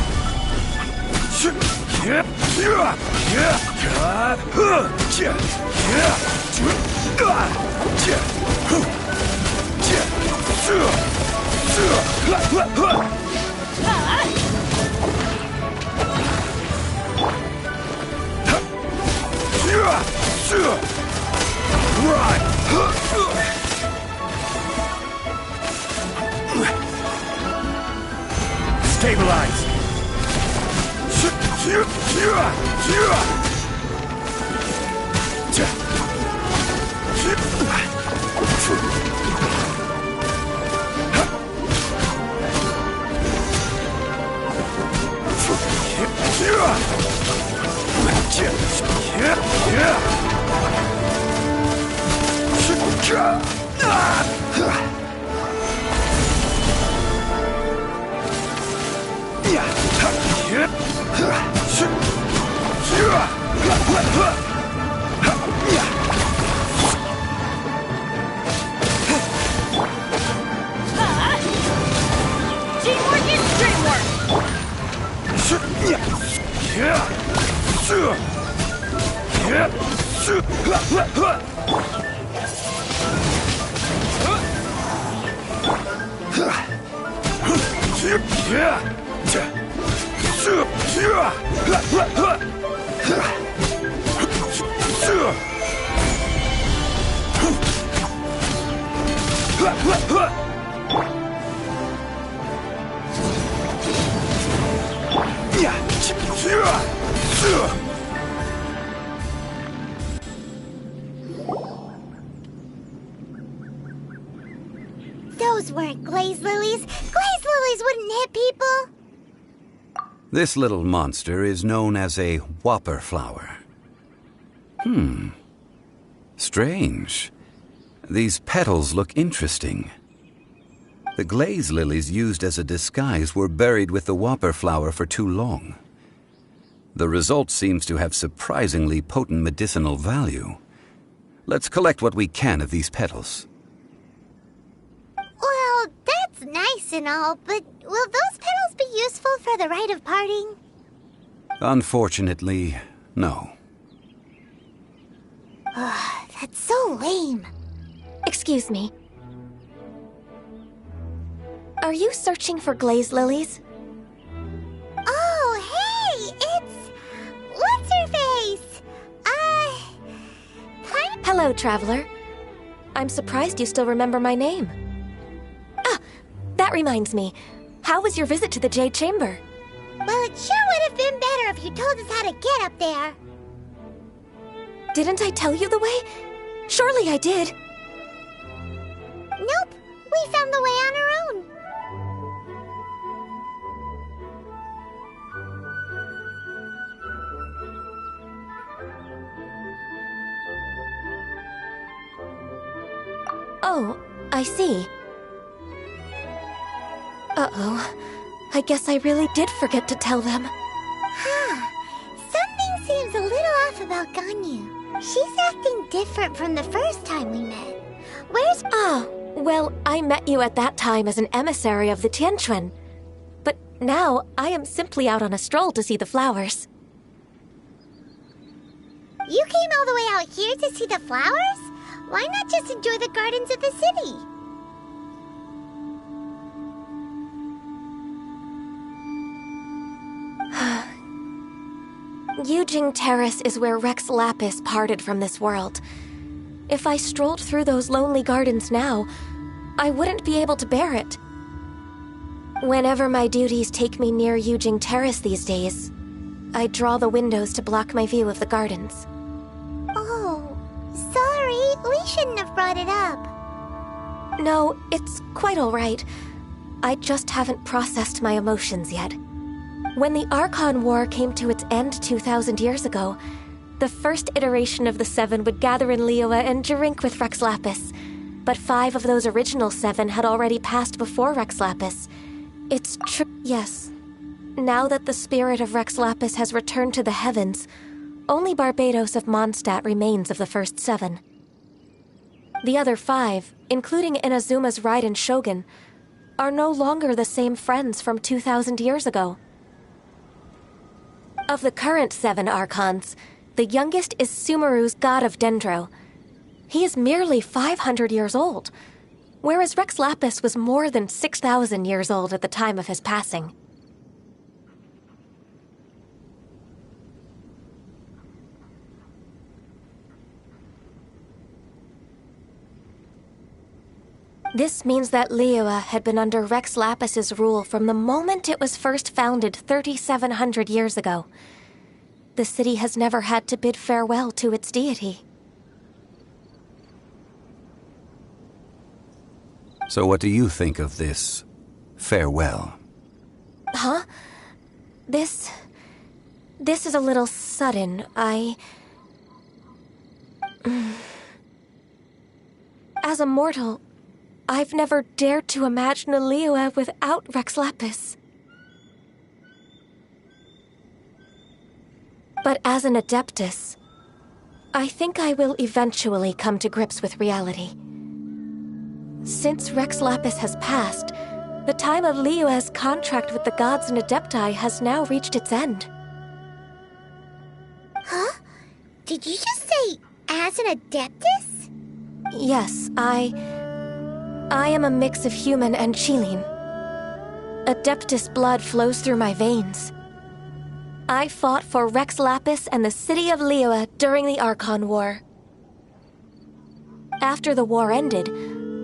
Teamwork is dreamwork! Those weren't glaze lilies. Glaze lilies wouldn't hit people. This little monster is known as a whopper flower. Strange. These petals look interesting. The glaze lilies used as a disguise were buried with the whopper flower for too long. The result seems to have surprisingly potent medicinal value. Let's collect what we can of these petals. Well, that's nice and all, but will those petals be useful for the rite of parting? Unfortunately, no. That's so lame. Excuse me. Are you searching for glaze lilies? Oh, hey! It's... What's-her-face? Hello, traveler. I'm surprised you still remember my name. Ah, that reminds me. How was your visit to the Jade Chamber? Well, it sure would have been better if you told us how to get up there. Didn't I tell you the way? Surely I did. Nope, we found the way on our own. Oh, I see. Uh-oh. I guess I really did forget to tell them. Something seems a little off about Ganyu. She's acting different from the first time we met. Where's... Well, I met you at that time as an emissary of the Tianquan. But now, I am simply out on a stroll to see the flowers. You came all the way out here to see the flowers? Why not just enjoy the gardens of the city? Yujing Terrace is where Rex Lapis parted from this world. If I strolled through those lonely gardens now, I wouldn't be able to bear it. Whenever my duties take me near Yujing Terrace these days, I draw the windows to block my view of the gardens. Oh, sorry, we shouldn't have brought it up. No, it's quite all right. I just haven't processed my emotions yet. When the Archon War came to its end 2,000 years ago, the first iteration of the Seven would gather in Liyue and drink with Rex Lapis. But 5 of those original 7 had already passed before Rex Lapis. It's true, yes. Now that the spirit of Rex Lapis has returned to the heavens, only Barbados of Mondstadt remains of the first 7. The other 5, including Inazuma's Raiden Shogun, are no longer the same friends from 2,000 years ago. Of the current 7 Archons, the youngest is Sumeru's god of Dendro. He is merely 500 years old, whereas Rex Lapis was more than 6,000 years old at the time of his passing. This means that Liyue had been under Rex Lapis's rule from the moment it was first founded 3,700 years ago. the city has never had to bid farewell to its deity. So what do you think of this farewell? Huh? This is a little sudden. As a mortal, I've never dared to imagine a Liyue without Rex Lapis. But as an Adeptus, I think I will eventually come to grips with reality. Since Rex Lapis has passed, the time of Liyue's contract with the gods and Adepti has now reached its end. Huh? Did you just say, as an Adeptus? Yes, I am a mix of human and Qilin. Adeptus blood flows through my veins. I fought for Rex Lapis and the city of Liyue during the Archon War. After the war ended,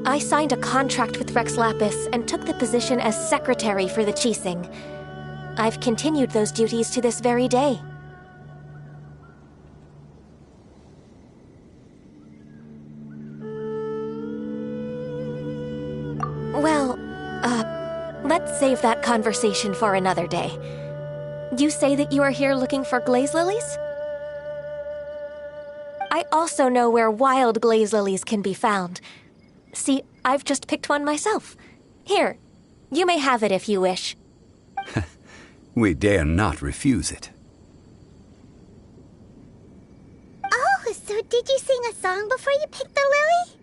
I signed a contract with Rex Lapis and took the position as secretary for the Qixing. I've continued those duties to this very day. Well, let's save that conversation for another day. You say that you are here looking for glaze lilies? I also know where wild glaze lilies can be found. See, I've just picked one myself. Here, you may have it if you wish. We dare not refuse it. Oh, so did you sing a song before you picked the lily?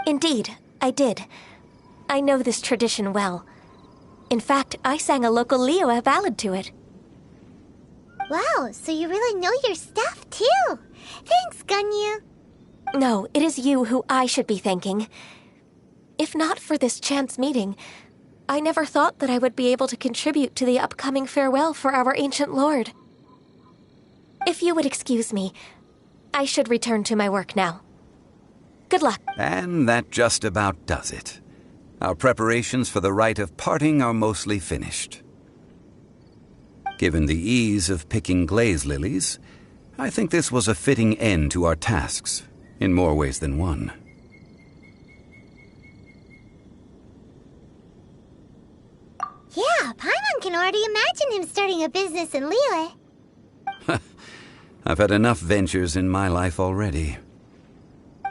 Indeed, I did. I know this tradition well. In fact, I sang a local Liyue ballad to it. Wow, so you really know your stuff, too. Thanks, Gunyu. No, it is you who I should be thanking. If not for this chance meeting, I never thought that I would be able to contribute to the upcoming farewell for our ancient lord. If you would excuse me, I should return to my work now. Good luck. And that just about does it. Our preparations for the rite of parting are mostly finished. Given the ease of picking glaze lilies, I think this was a fitting end to our tasks, in more ways than one. Yeah, Paimon can already imagine him starting a business in Liyue. I've had enough ventures in my life already.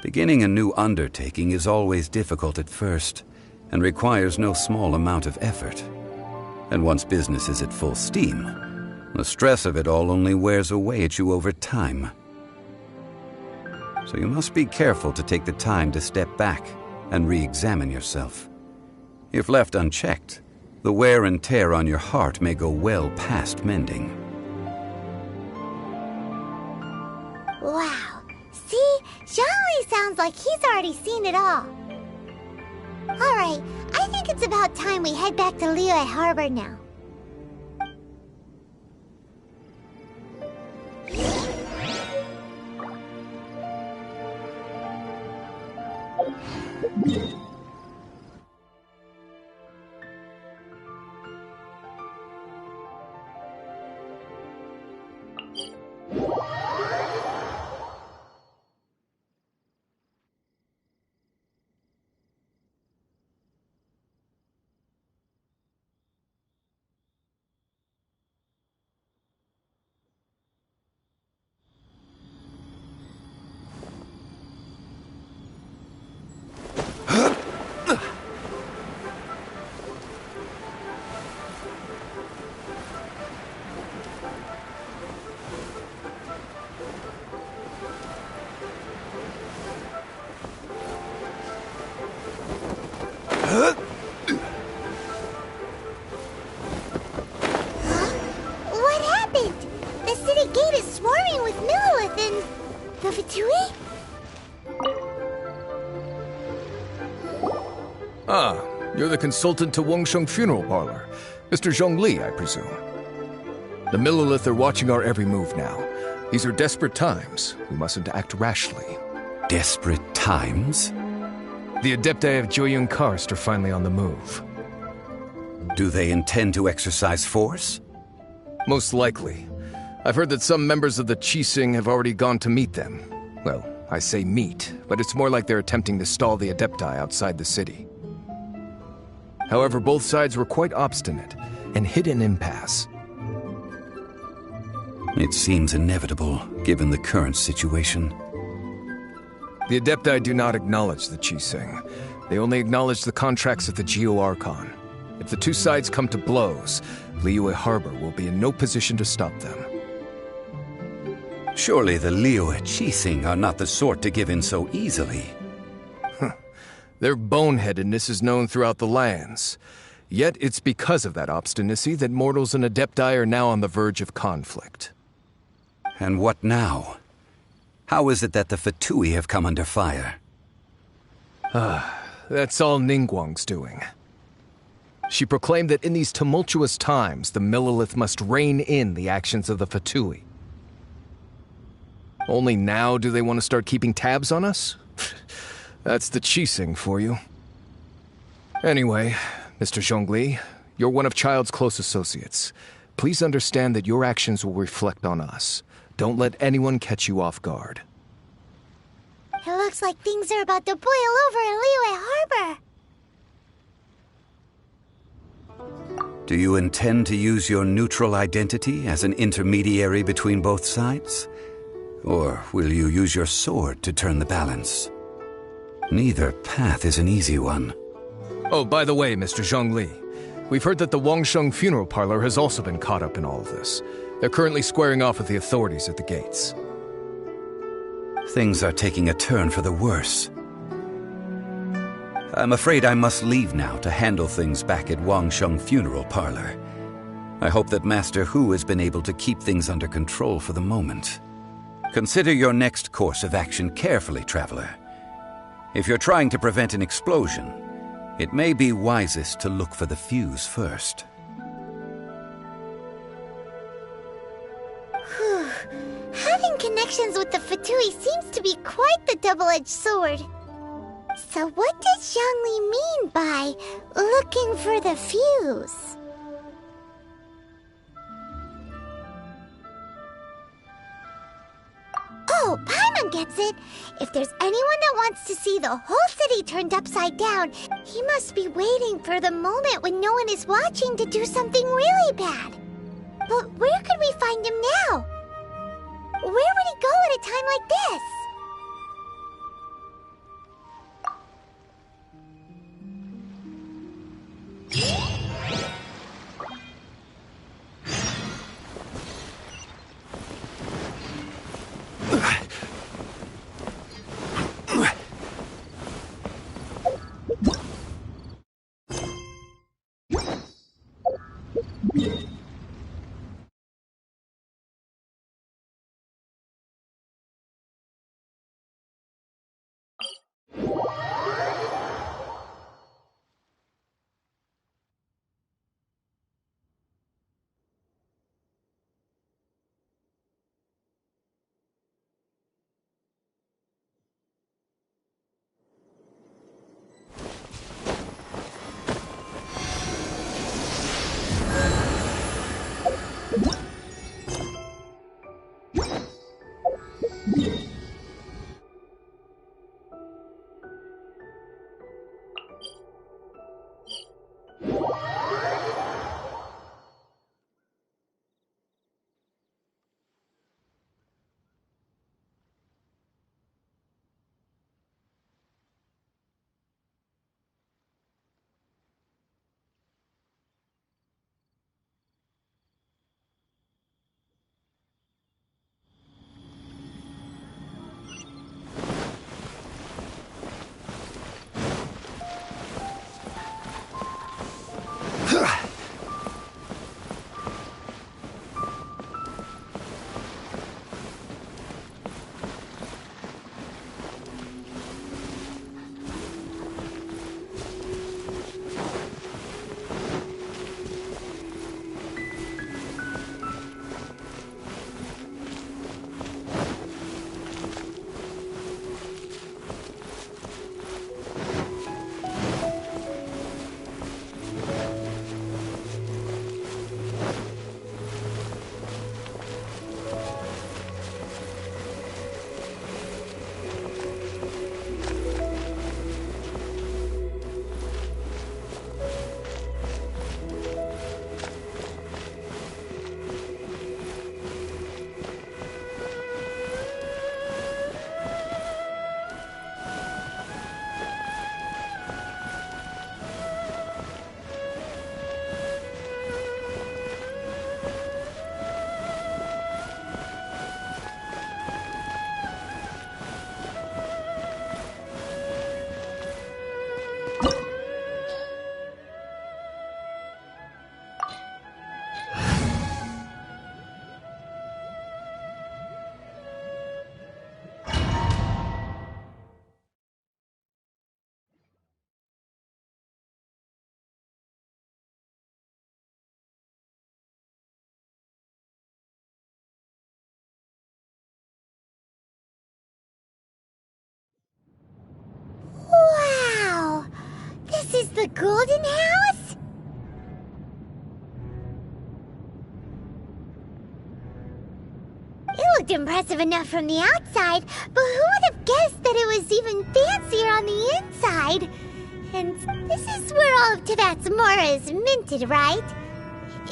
Beginning a new undertaking is always difficult at first, and requires no small amount of effort. And once business is at full steam, the stress of it all only wears away at you over time. So you must be careful to take the time to step back and re-examine yourself. If left unchecked, the wear and tear on your heart may go well past mending. Wow. See? Zhongli sounds like he's already seen it all. Alright, I think it's about time we head back to Liyue Harbor now. What happened? The city gate is swarming with Millilith and... the Fatui? Ah, you're the consultant to Wengsheng Funeral Parlor. Mr. Zhongli, I presume. The Millilith are watching our every move now. These are desperate times. We mustn't act rashly. Desperate times? The Adepti of Joyun Karst are finally on the move. Do they intend to exercise force? Most likely. I've heard that some members of the Qixing have already gone to meet them. Well, I say meet, but it's more like they're attempting to stall the Adepti outside the city. However, both sides were quite obstinate and hit an impasse. It seems inevitable, given the current situation. The Adepti do not acknowledge the Qixing. They only acknowledge the contracts of the Geo-Archon. If the two sides come to blows, Liyue Harbor will be in no position to stop them. Surely the Liyue Qixing are not the sort to give in so easily. Their boneheadedness is known throughout the lands. Yet it's because of that obstinacy that mortals and Adepti are now on the verge of conflict. And what now? How is it that the Fatui have come under fire? That's all Ningguang's doing. She proclaimed that in these tumultuous times, the Millelith must rein in the actions of the Fatui. Only now do they want to start keeping tabs on us? That's the Qixing for you. Anyway, Mr. Zhongli, you're one of Child's close associates. Please understand that your actions will reflect on us. Don't let anyone catch you off guard. It looks like things are about to boil over in Liyue Harbor. Do you intend to use your neutral identity as an intermediary between both sides? Or will you use your sword to turn the balance? Neither path is an easy one. Oh, by the way, Mr. Zhongli, we've heard that the Wangsheng funeral parlor has also been caught up in all of this. They're currently squaring off with the authorities at the gates. Things are taking a turn for the worse. I'm afraid I must leave now to handle things back at Wangsheng funeral parlor. I hope that Master Hu has been able to keep things under control for the moment. Consider your next course of action carefully, traveler. If you're trying to prevent an explosion, it may be wisest to look for the fuse first. Having connections with the Fatui seems to be quite the double-edged sword. So what does Zhongli mean by looking for the fuse? Oh, Paimon gets it. If there's anyone that wants to see the whole city turned upside down, he must be waiting for the moment when no one is watching to do something really bad. But where could we find him now? Where would he go at a time like this? golden house? It looked impressive enough from the outside, but who would have guessed that it was even fancier on the inside? And this is where all of Teyvat's mora is minted, right?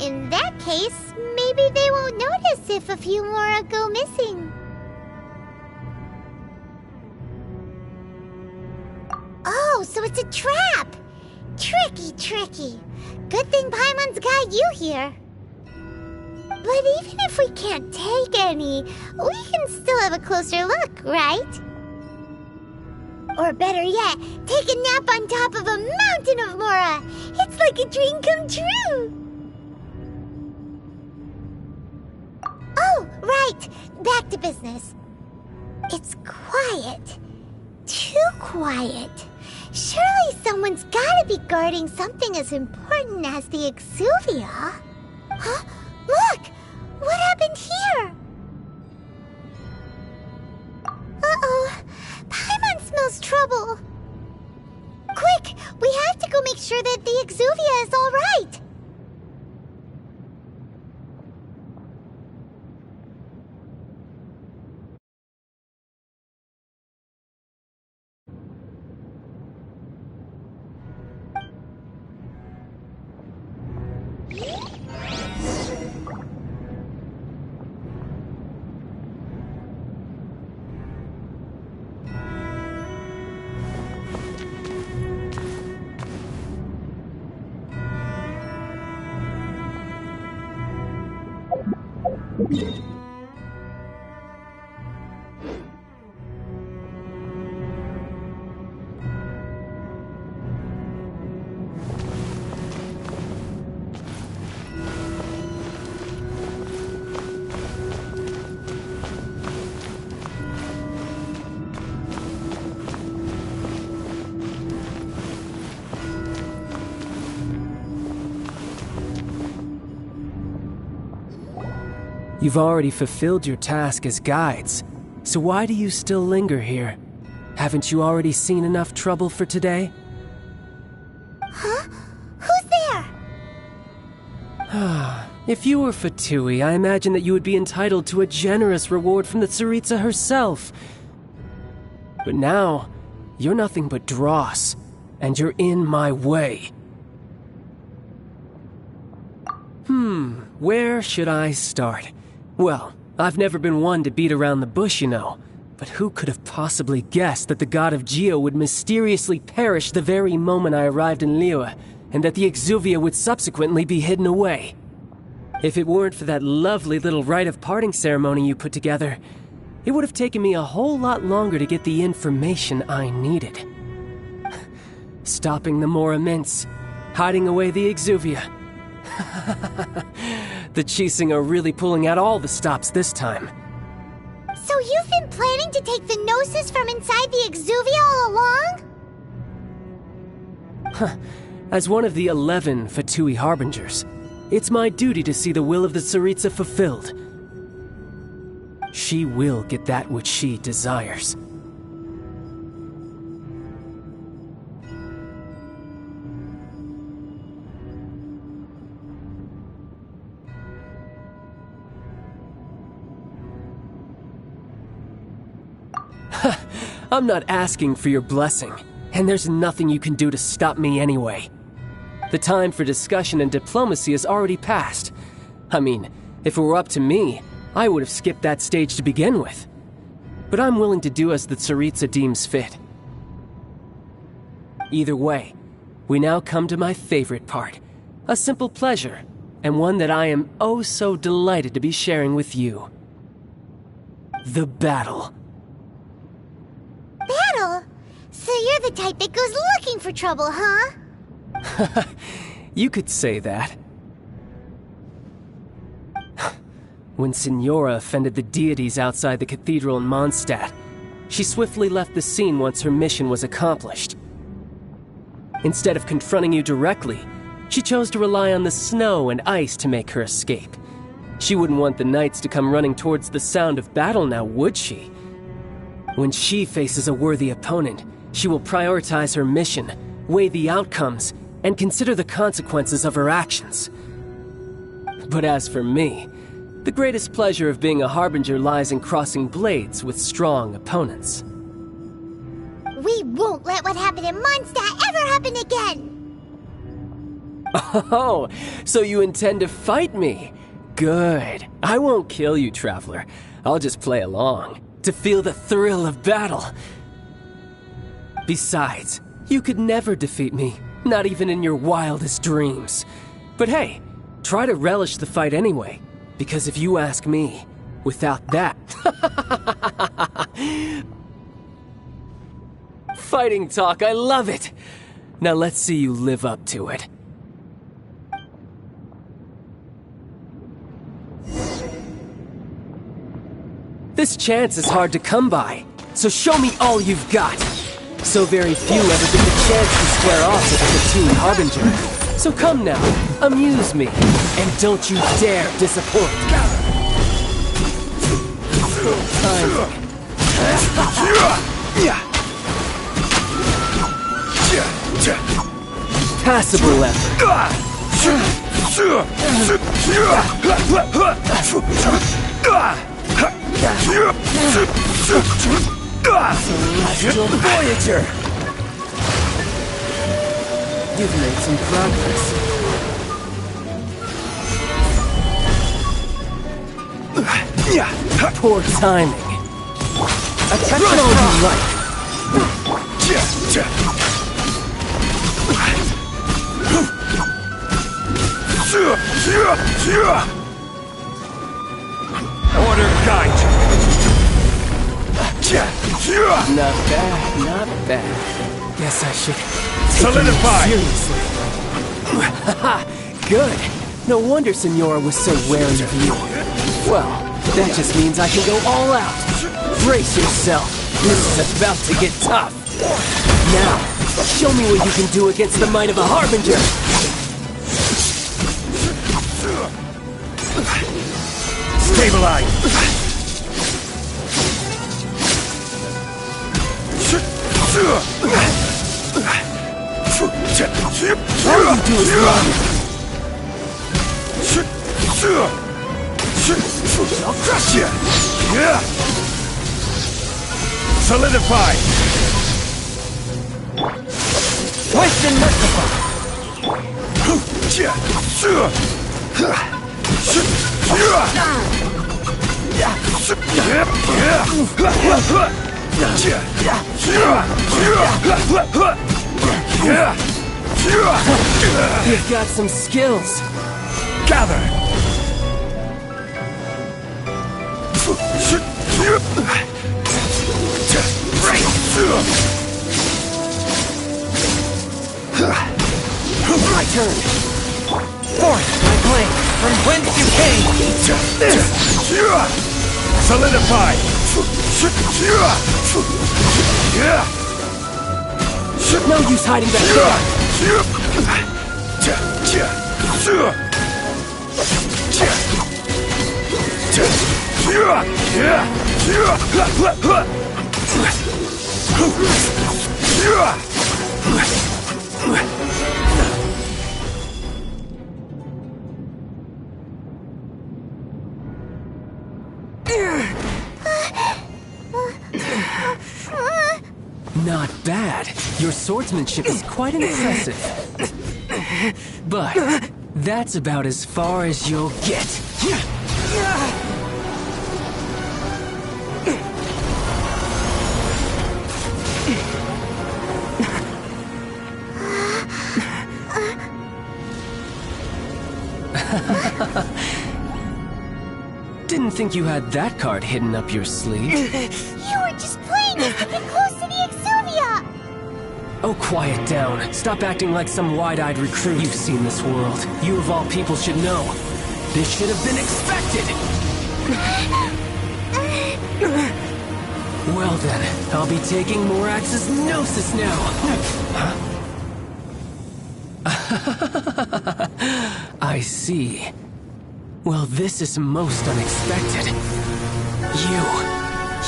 In that case, maybe they won't notice if a few mora go missing. Oh, so it's a trap! Tricky, tricky. Good thing Paimon's got you here. But even if we can't take any, we can still have a closer look, right? Or better yet, take a nap on top of a mountain of mora. It's like a dream come true. Oh, right. Back to business. It's quiet. Too quiet. Surely someone's gotta be guarding something as important as the Exuvia. Huh? Look! What happened here? Uh-oh. Paimon smells trouble. Quick! We have to go make sure that the Exuvia is all right. You've already fulfilled your task as guides, so why do you still linger here? Haven't you already seen enough trouble for today? Huh? Who's there? If you were Fatui, I imagine that you would be entitled to a generous reward from the Tsaritsa herself. But now, you're nothing but dross, and you're in my way. Where should I start? Well, I've never been one to beat around the bush, you know. But who could have possibly guessed that the god of Geo would mysteriously perish the very moment I arrived in Liyue, and that the Exuvia would subsequently be hidden away? If it weren't for that lovely little rite of parting ceremony you put together, it would have taken me a whole lot longer to get the information I needed. Stopping the Mora Mints, hiding away the Exuvia. The Qixing are really pulling out all the stops this time. So you've been planning to take the Gnosis from inside the Exuvia all along? As one of the 11 Fatui Harbingers, it's my duty to see the will of the Tsaritsa fulfilled. She will get that which she desires. I'm not asking for your blessing, and there's nothing you can do to stop me anyway. The time for discussion and diplomacy has already passed. I mean, if it were up to me, I would have skipped that stage to begin with. But I'm willing to do as the Tsaritsa deems fit. Either way, we now come to my favorite part. A simple pleasure, and one that I am oh so delighted to be sharing with you. The battle. Battle? So you're the type that goes looking for trouble, huh? You could say that. When Signora offended the deities outside the cathedral in Mondstadt, she swiftly left the scene once her mission was accomplished. Instead of confronting you directly, she chose to rely on the snow and ice to make her escape. She wouldn't want the knights to come running towards the sound of battle now, would she? When she faces a worthy opponent, she will prioritize her mission, weigh the outcomes, and consider the consequences of her actions. But as for me, the greatest pleasure of being a harbinger lies in crossing blades with strong opponents. We won't let what happened in Mondstadt ever happen again! Oh, so you intend to fight me? Good. I won't kill you, Traveler. I'll just play along, to feel the thrill of battle. Besides, you could never defeat me, not even in your wildest dreams. But hey, try to relish the fight anyway, because if you ask me, without that... Fighting talk, I love it! Now let's see you live up to it. This chance is hard to come by, so show me all you've got. So very few ever get the chance to square off with a Platoon Harbinger. So come now, amuse me, and don't you dare disappoint. Passable effort. Celestial Voyager! You've made some progress. Poor timing. Attack all you like. Order guide! Not bad, not bad. Guess I should Solidify! take it seriously. Good. No wonder Senora was so wary of you. Well, that just means I can go all out. Brace yourself. This is about to get tough. Now, show me what you can do against the might of a Harbinger. Stabilize! All you do is run. I'll crush you! Solidify! Twist and rectify! You've got some skills. Gather! My turn. Forth, my blade, from whence you came! Solidify! No use hiding back Not bad. Your swordsmanship is quite impressive. But that's about as far as you'll get. Didn't think you had that card hidden up your sleeve. You were just playing us to get close to the Exuvia! Oh, quiet down. Stop acting like some wide-eyed recruit. You've seen this world. You of all people should know. This should have been expected! Well then, I'll be taking Morax's Gnosis now! I see. Well, this is most unexpected.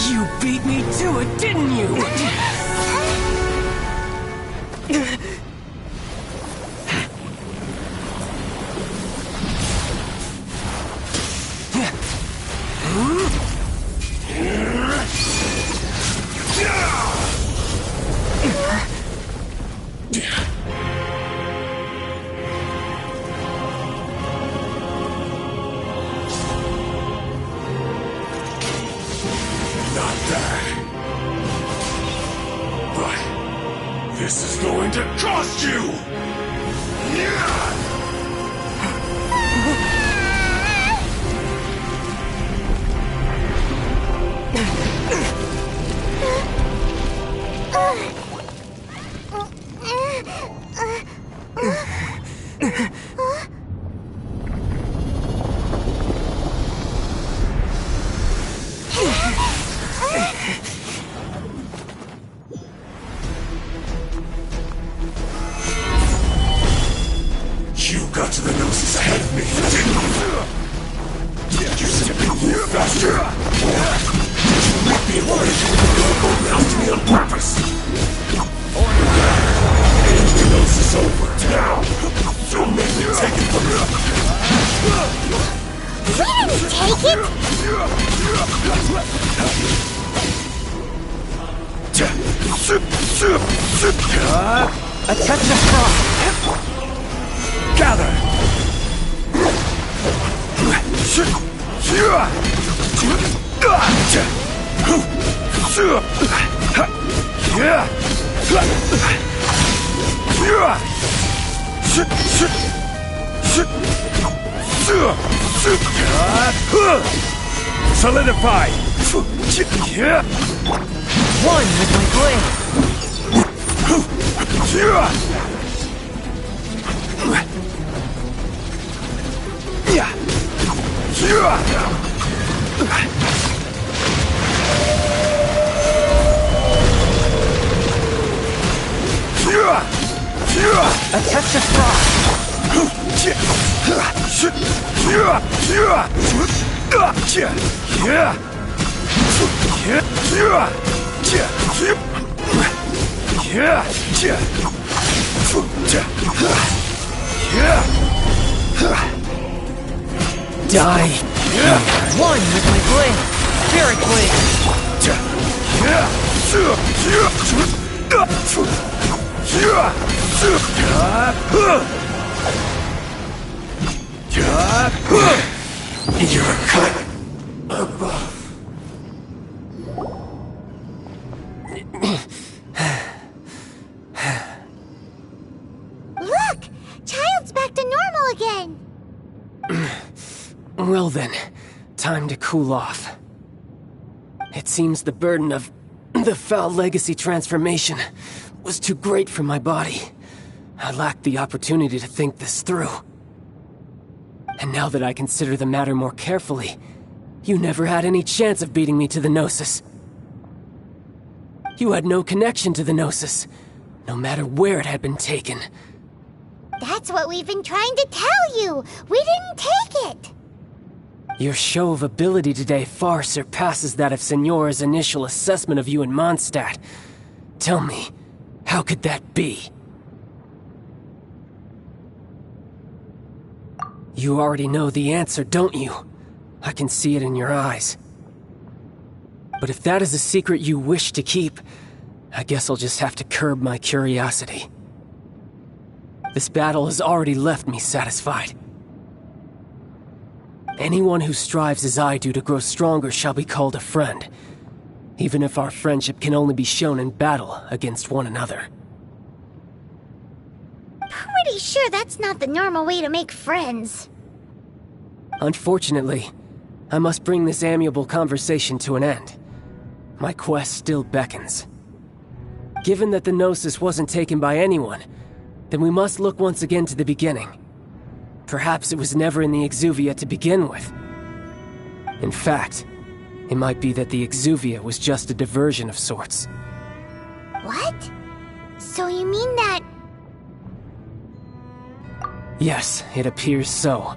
You beat me to it, didn't you? not bad. But this is going to cost you! You got to the Gnosis ahead of me, didn't you? You simply move faster! Did you make me worried you were going to go around me on purpose? The Gnosis over, now! Don't make me take it from you! We didn't take it! A touch of frost! Gather! Solidify! One with my blade! A touch of frost! Die! One with my blade! Spirit blade! You're cut above. Look! Child's back to normal again! Well then, time to cool off. It seems the burden of the foul legacy transformation was too great for my body. I lacked the opportunity to think this through. And now that I consider the matter more carefully, you never had any chance of beating me to the Gnosis. You had no connection to the Gnosis, no matter where it had been taken. That's what we've been trying to tell you! We didn't take it! Your show of ability today far surpasses that of Signora's initial assessment of you in Mondstadt. Tell me, how could that be? You already know the answer, don't you? I can see it in your eyes. But if that is a secret you wish to keep, I guess I'll just have to curb my curiosity. This battle has already left me satisfied. Anyone who strives as I do to grow stronger shall be called a friend, even if our friendship can only be shown in battle against one another. Pretty sure that's not the normal way to make friends. Unfortunately, I must bring this amiable conversation to an end. My quest still beckons. Given that the Gnosis wasn't taken by anyone, then we must look once again to the beginning. Perhaps it was never in the Exuvia to begin with. In fact, it might be that the Exuvia was just a diversion of sorts. What? So you mean that... Yes, it appears so.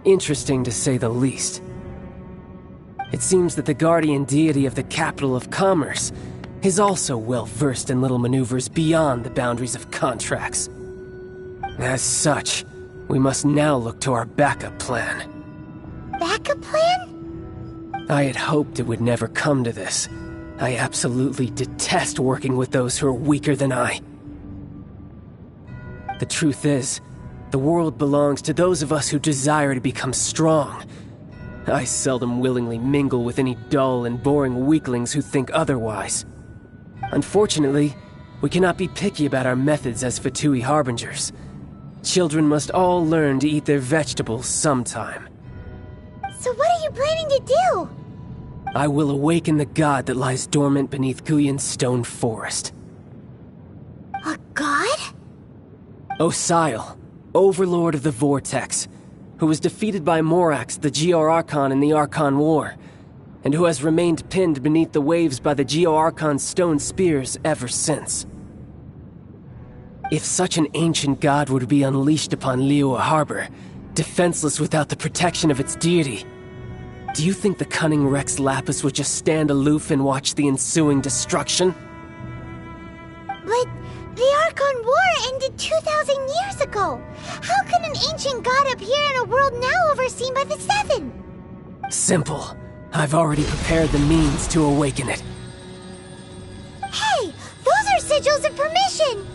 Interesting to say the least. It seems that the guardian deity of the capital of commerce is also well versed in little maneuvers beyond the boundaries of contracts. As such, we must now look to our backup plan. Backup plan? I had hoped it would never come to this. I absolutely detest working with those who are weaker than I. The truth is, the world belongs to those of us who desire to become strong. I seldom willingly mingle with any dull and boring weaklings who think otherwise. Unfortunately, we cannot be picky about our methods as Fatui Harbingers. Children must all learn to eat their vegetables sometime. So what are you planning to do? I will awaken the god that lies dormant beneath Guyan's stone forest. A god? Osial, Overlord of the Vortex, who was defeated by Morax, the Geo-Archon in the Archon War, and who has remained pinned beneath the waves by the Geo-Archon's stone spears ever since. If such an ancient god were to be unleashed upon Liyue Harbor, defenseless without the protection of its deity, do you think the cunning Rex Lapis would just stand aloof and watch the ensuing destruction? But the Archon War ended 2,000 years ago. How can an ancient god appear in a world now overseen by the Seven? Simple. I've already prepared the means to awaken it. Hey! Those are sigils of permission!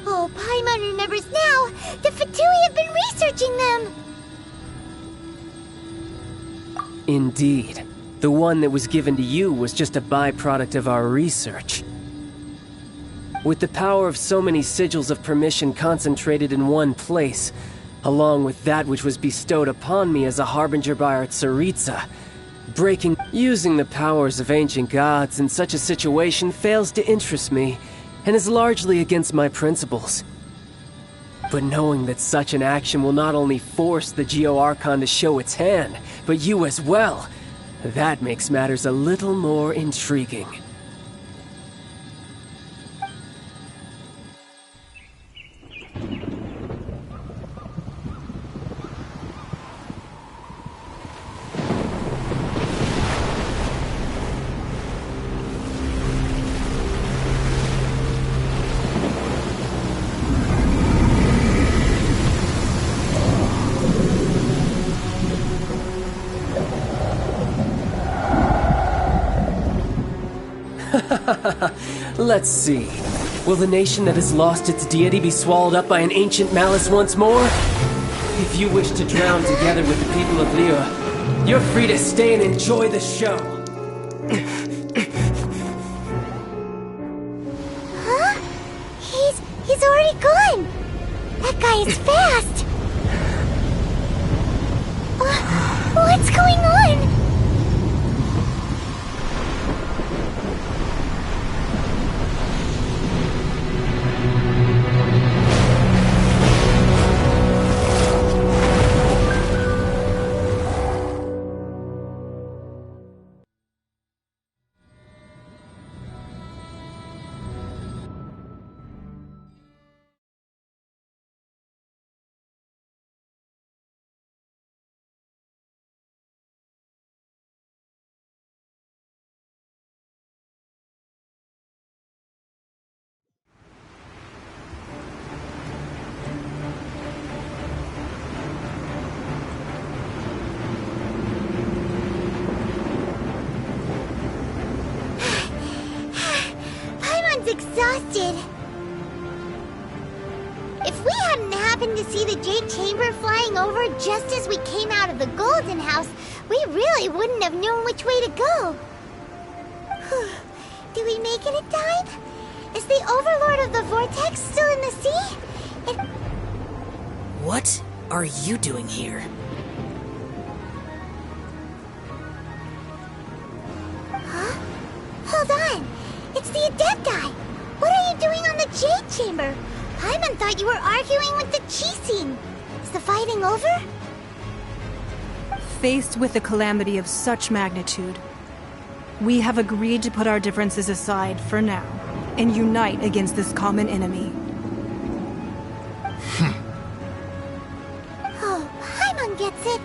Oh, Paimon remembers now. The Fatui have been researching them! Indeed. The one that was given to you was just a byproduct of our research. With the power of so many sigils of permission concentrated in one place, along with that which was bestowed upon me as a harbinger by our Tsaritsa, using the powers of ancient gods in such a situation fails to interest me, and is largely against my principles. But knowing that such an action will not only force the Geo-Archon to show its hand, but you as well, that makes matters a little more intriguing. Let's see. Will the nation that has lost its deity be swallowed up by an ancient malice once more? If you wish to drown together with the people of Liyue, you're free to stay and enjoy the show. Huh? He's already gone! That guy is fast! What's going on? Exhausted. If we hadn't happened to see the Jade Chamber flying over just as we came out of the Golden House, we really wouldn't have known which way to go. Do we make it in time? Is the Overlord of the Vortex still in the sea? What are you doing here? Huh? Hold on. It's the Adepti! What are you doing on the Jade Chamber? Paimon thought you were arguing with the Chising. Is the fighting over? Faced with a calamity of such magnitude, we have agreed to put our differences aside for now and unite against this common enemy. Oh, Paimon gets it.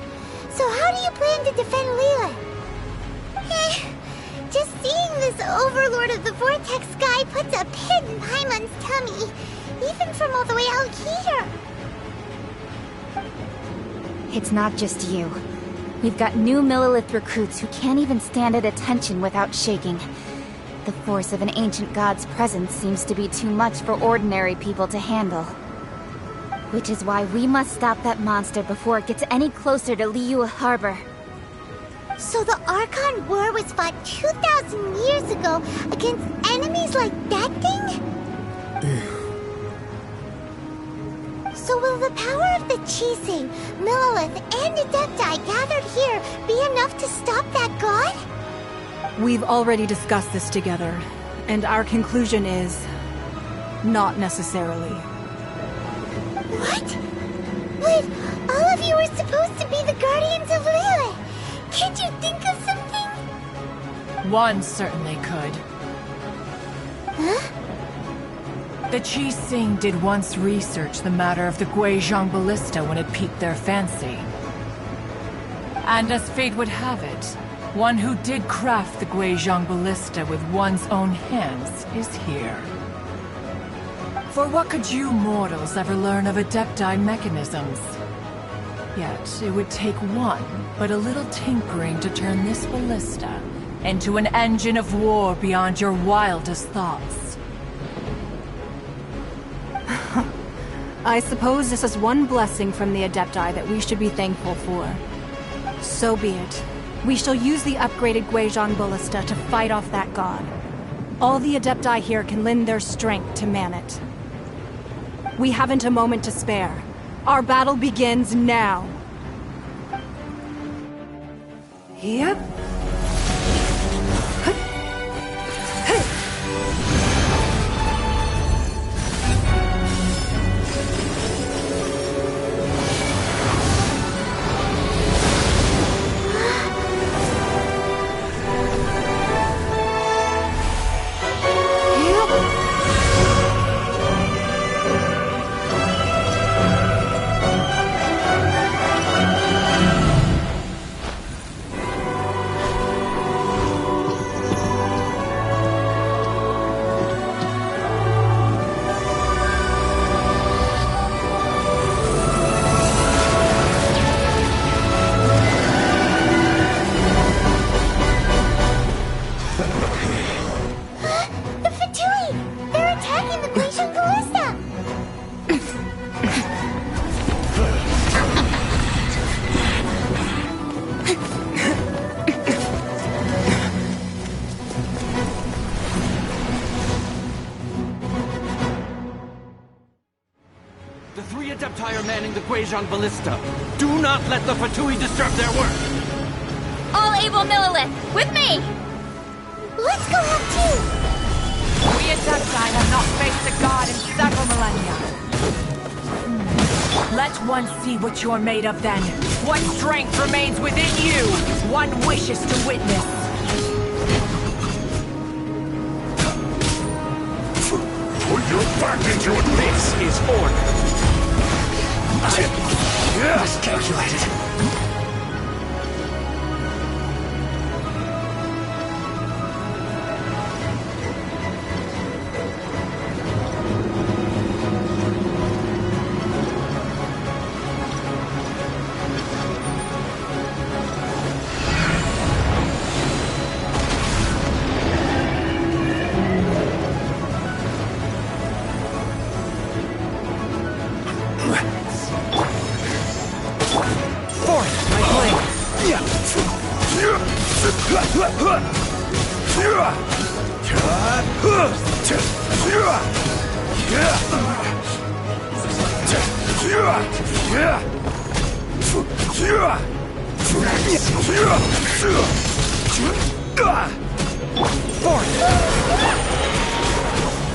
So how do you plan to defend Liyue? Just seeing this Overlord of the Vortex guy puts a pit in Paimon's tummy, even from all the way out here. It's not just you. We've got new Millelith recruits who can't even stand at attention without shaking. The force of an ancient god's presence seems to be too much for ordinary people to handle. Which is why we must stop that monster before it gets any closer to Liyue Harbor. So the Archon War was fought 2,000 years ago against enemies like that thing? So will the power of the Chising, Millelith, and Adepti gathered here be enough to stop that god? We've already discussed this together, and our conclusion is... not necessarily. What? But all of you were supposed to be the Guardians of Liyue! Can't you think of something? One certainly could. Huh? The Chising did once research the matter of the Guizhong Ballista when it piqued their fancy. And as fate would have it, one who did craft the Guizhong Ballista with one's own hands is here. For what could you mortals ever learn of Adepti mechanisms? Yet, it would take one, but a little tinkering to turn this ballista into an engine of war beyond your wildest thoughts. I suppose this is one blessing from the Adepti that we should be thankful for. So be it. We shall use the upgraded Guizhong Ballista to fight off that god. All the Adepti here can lend their strength to man it. We haven't a moment to spare. Our battle begins now. Yep. Guizhong Ballista. Do not let the Fatui disturb their work! All able Millelith, with me! Let's go help too! We Adepti have not faced a god in several millennia. Let one see what you're made of then. What strength remains within you, one wishes to witness. Put your back into it! This is order! Miscalculated.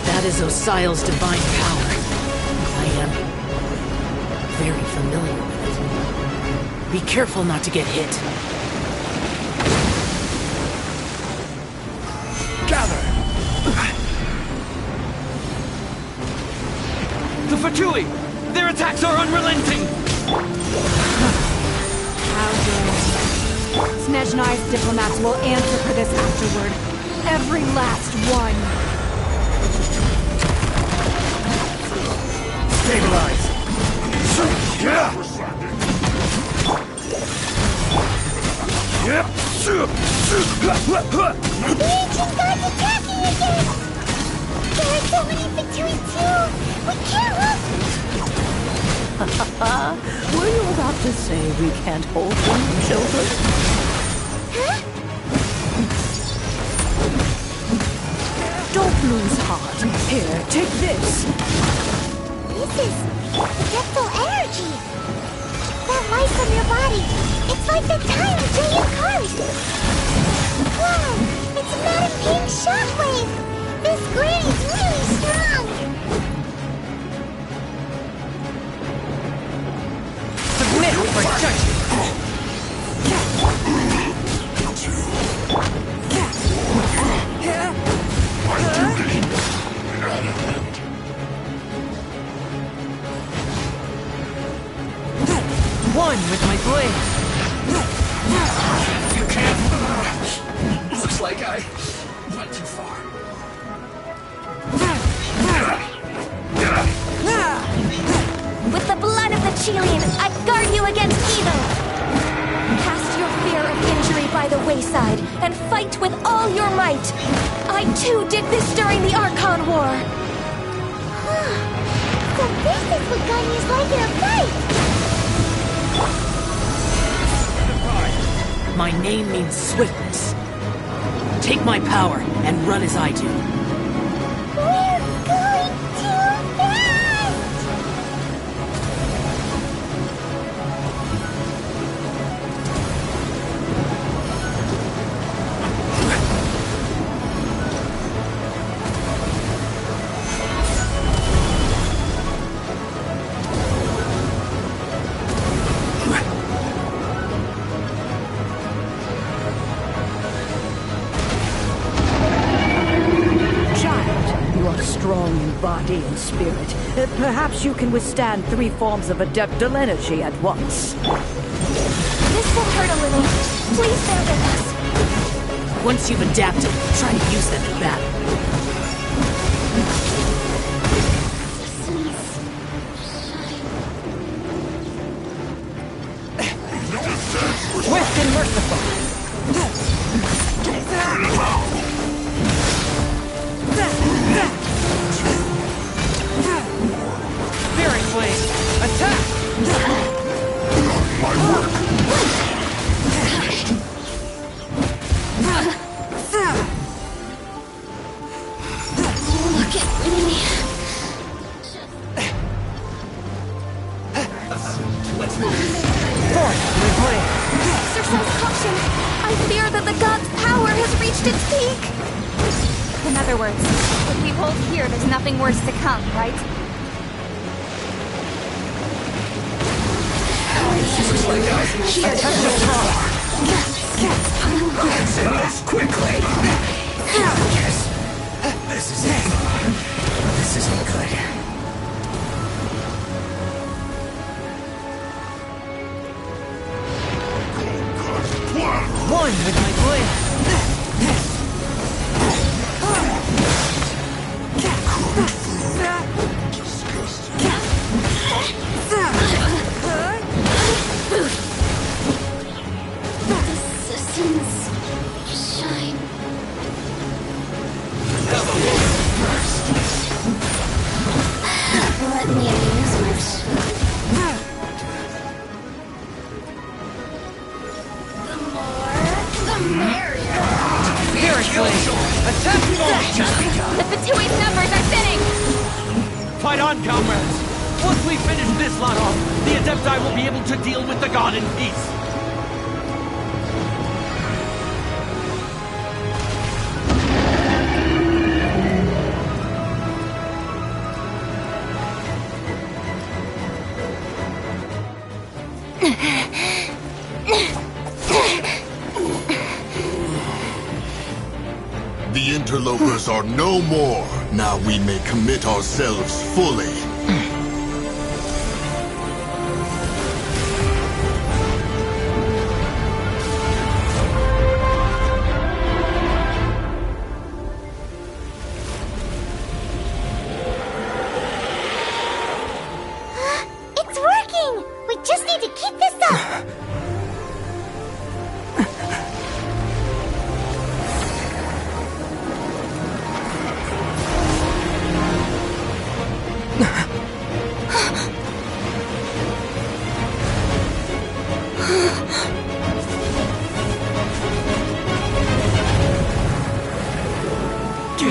That is Osial's divine power. I am very familiar with it. Be careful not to get hit. Gather! The Fatui! Their attacks are unrelenting! How dare Snezhnai's diplomats will answer for this afterward. Every last one. Stabilize! Yeah! The ancient god's attacking again! There are so many Fatui too! We can't look! Were you about to say we can't hold them, children? Don't lose heart. Here, take this. This is forgetful energy. That light from your body. It's like the time Jay carved. Wow, it's a Madam Pink shockwave. This granny's really strong. Submit for judgment. One with my blade. You can't. Looks like I went too far. With the blood of the Chilean, I guard you against evil! Cast your fear of injury by the wayside, and fight with all your might! I too did this during the Archon War! So this is what Ganyu's like in a fight! My name means swiftness. Take my power and run as I do. We're going too fast! Strong in body and spirit. Perhaps you can withstand 3 forms of adeptal energy at once. This will hurt a little. Please bear with us. Once you've adapted, try to use them in battle. Swift and merciful. Spirit Blade, attack! My work. Look at me. Let's move. Exercise caution. I fear that the god's power has reached its peak. In other words, if we hold here, there's nothing worse to come, right? Attempt to talk. Answer this quickly. Yes. This is it. This isn't good. One with my blade. Shine. Let me amuse myself. The more, the merrier. Spirit Blade, attack! The Fatui's numbers are thinning! Fight on, comrades! Once we finish this lot off, the Adepti will be able to deal with the god in peace. The interlopers are no more. Now we may commit ourselves fully. It's working! We just need to keep this up! Be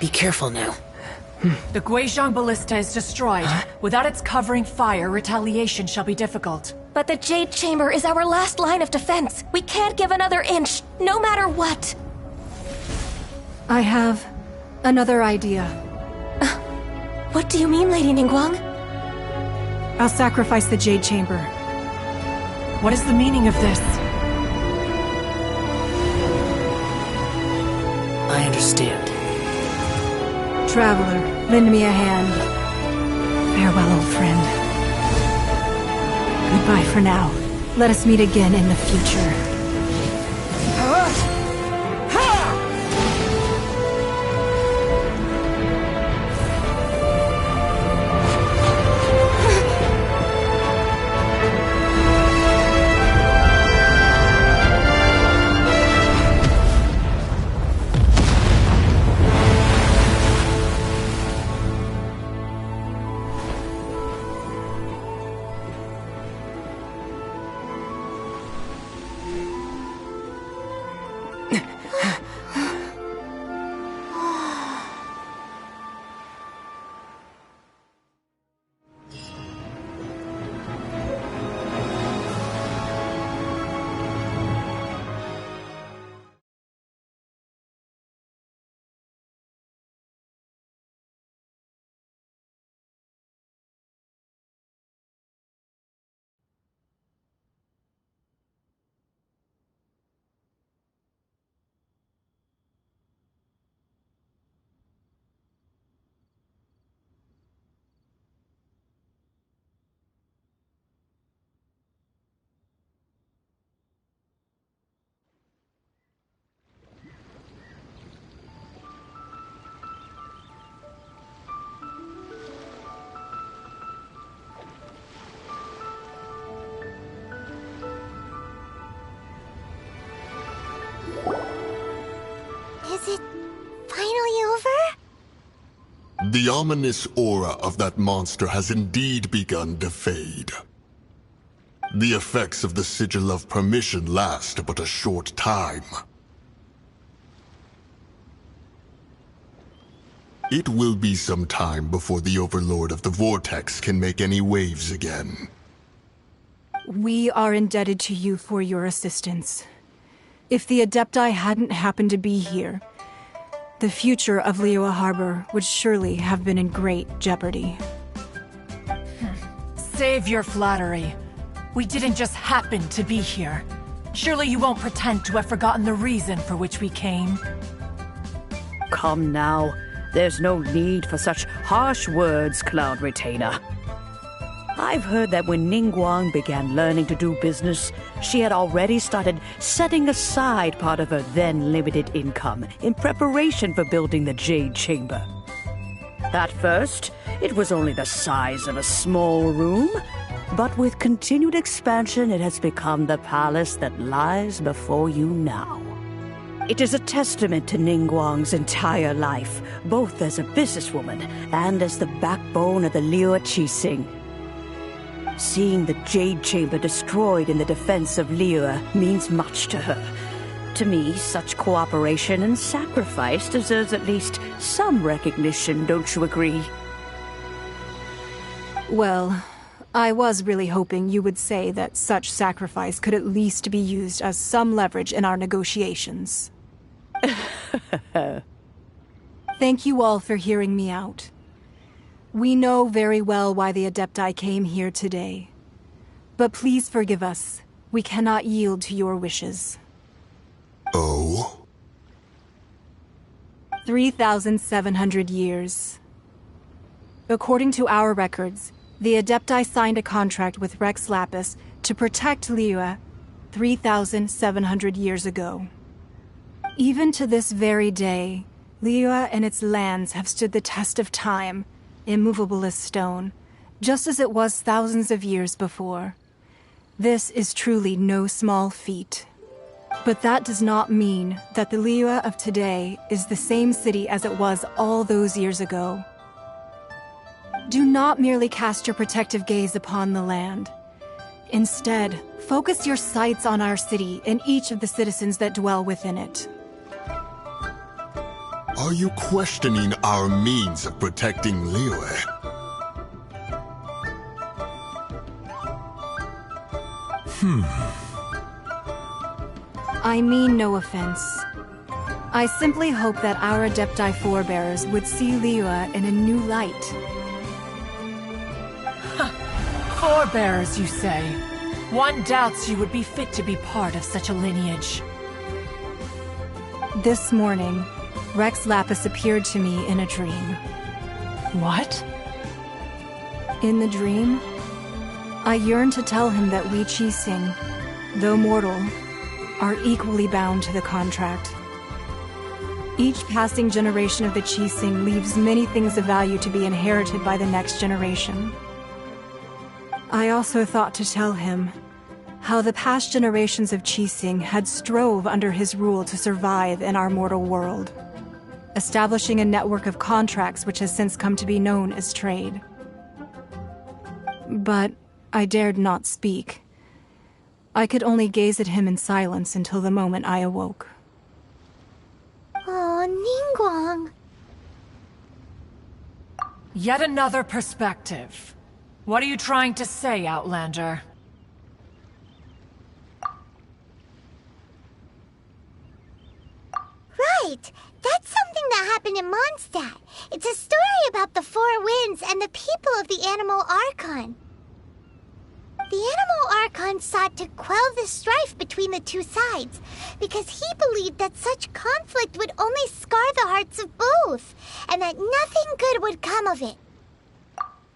careful now. The Guizhong Ballista is destroyed. Without its covering fire, retaliation shall be difficult. But the Jade Chamber is our last line of defense. We can't give another inch, no matter what. I have another idea. What do you mean, Lady Ningguang? I'll sacrifice the Jade Chamber. What is the meaning of this? I understand. Traveler, lend me a hand. Farewell, old friend. Goodbye for now. Let us meet again in the future. Is it finally over? The ominous aura of that monster has indeed begun to fade. The effects of the Sigil of Permission last but a short time. It will be some time before the Overlord of the Vortex can make any waves again. We are indebted to you for your assistance. If the Adepti hadn't happened to be here, the future of Liyue Harbor would surely have been in great jeopardy. Save your flattery. We didn't just happen to be here. Surely you won't pretend to have forgotten the reason for which we came. Come now. There's no need for such harsh words, Cloud Retainer. I've heard that when Ningguang began learning to do business, she had already started setting aside part of her then limited income in preparation for building the Jade Chamber. At first, it was only the size of a small room, but with continued expansion, it has become the palace that lies before you now. It is a testament to Ningguang's entire life, both as a businesswoman and as the backbone of the Liyue Qixing. Seeing the Jade Chamber destroyed in the defense of Liyue means much to her. To me, such cooperation and sacrifice deserves at least some recognition, don't you agree? Well, I was really hoping you would say that such sacrifice could at least be used as some leverage in our negotiations. Thank you all for hearing me out. We know very well why the Adepti came here today. But please forgive us. We cannot yield to your wishes. Oh? 3,700 years. According to our records, the Adepti signed a contract with Rex Lapis to protect Liyue 3,700 years ago. Even to this very day, Liyue and its lands have stood the test of time, immovable as stone, just as it was thousands of years before. This is truly no small feat. But that does not mean that the Liyue of today is the same city as it was all those years ago. Do not merely cast your protective gaze upon the land. Instead, focus your sights on our city and each of the citizens that dwell within it. Are you questioning our means of protecting Liyue? I mean no offense. I simply hope that our Adepti forebears would see Liyue in a new light. Forebears, you say? One doubts you would be fit to be part of such a lineage. This morning, Rex Lapis appeared to me in a dream. What? In the dream, I yearned to tell him that we Qixing, though mortal, are equally bound to the contract. Each passing generation of the Qixing leaves many things of value to be inherited by the next generation. I also thought to tell him how the past generations of Qixing had strove under his rule to survive in our mortal world, establishing a network of contracts which has since come to be known as trade. But I dared not speak. I could only gaze at him in silence until the moment I awoke. Oh, Ningguang. Yet another perspective. What are you trying to say, Outlander? Right! That's something that happened in Mondstadt. It's a story about the Four Winds and the people of the Animal Archon. The Animal Archon sought to quell the strife between the two sides, because he believed that such conflict would only scar the hearts of both, and that nothing good would come of it.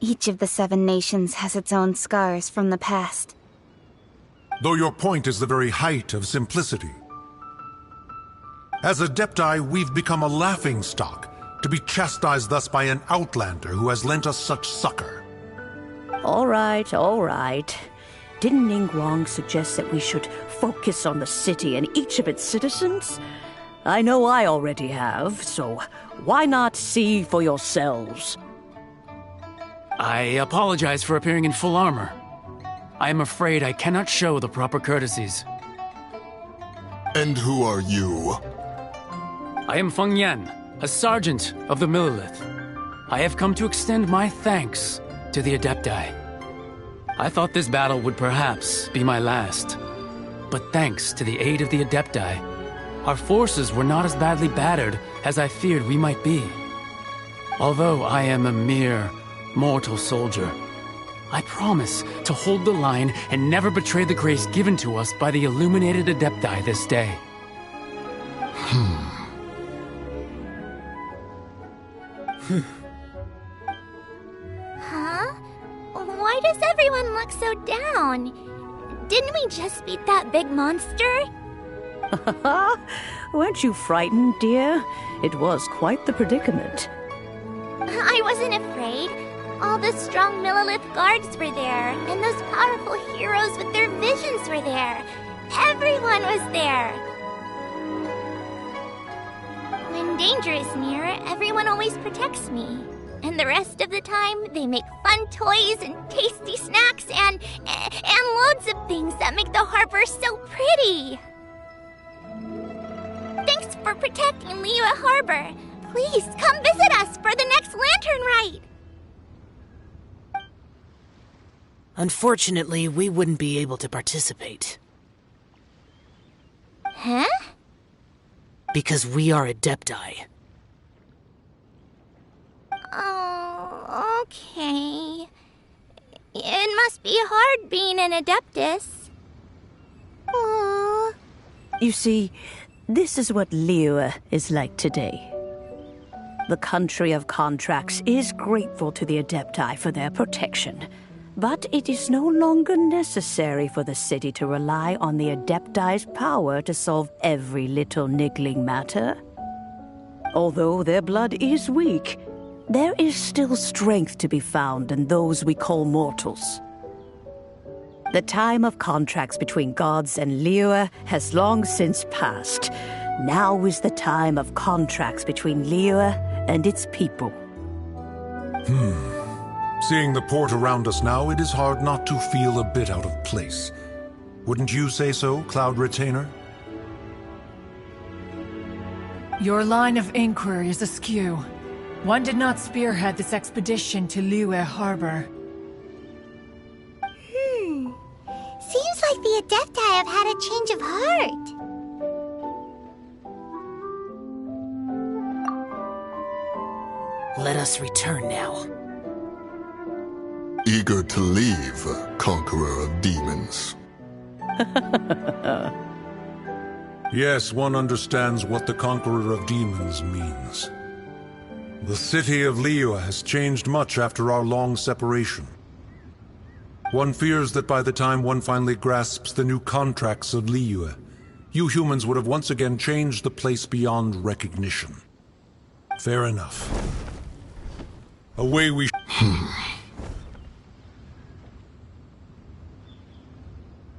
Each of the 7 nations has its own scars from the past. Though your point is the very height of simplicity. As Adepti, we've become a laughingstock, to be chastised thus by an outlander who has lent us such succor. All right, all right. Didn't Ningguang suggest that we should focus on the city and each of its citizens? I know I already have, so why not see for yourselves? I apologize for appearing in full armor. I am afraid I cannot show the proper courtesies. And who are you? I am Feng Yan, a sergeant of the Millelith. I have come to extend my thanks to the Adepti. I thought this battle would perhaps be my last. But thanks to the aid of the Adepti, our forces were not as badly battered as I feared we might be. Although I am a mere mortal soldier, I promise to hold the line and never betray the grace given to us by the illuminated Adepti this day. Huh? Why does everyone look so down? Didn't we just beat that big monster? Weren't you frightened, dear? It was quite the predicament. I wasn't afraid. All the strong Millelith guards were there, and those powerful heroes with their visions were there. Everyone was there. When danger is near, everyone always protects me. And the rest of the time, they make fun toys and tasty snacks and loads of things that make the harbor so pretty. Thanks for protecting Liyue Harbor. Please come visit us for the next lantern rite. Unfortunately, we wouldn't be able to participate. Huh? Because we are Adepti. Oh, okay. It must be hard being an Adeptus. Aww. You see, this is what Liyue is like today. The country of contracts is grateful to the Adepti for their protection, but it is no longer necessary for the city to rely on the Adepti's power to solve every little niggling matter. Although their blood is weak, there is still strength to be found in those we call mortals. The time of contracts between gods and Liyue has long since passed. Now is the time of contracts between Liyue and its people. Seeing the port around us now, it is hard not to feel a bit out of place. Wouldn't you say so, Cloud Retainer? Your line of inquiry is askew. One did not spearhead this expedition to Liyue Harbor. Seems like the Adepti have had a change of heart. Let us return now. Eager to leave, Conqueror of Demons. Yes, one understands what the Conqueror of Demons means. The city of Liyue has changed much after our long separation. One fears that by the time one finally grasps the new contracts of Liyue, you humans would have once again changed the place beyond recognition. Fair enough. Away we...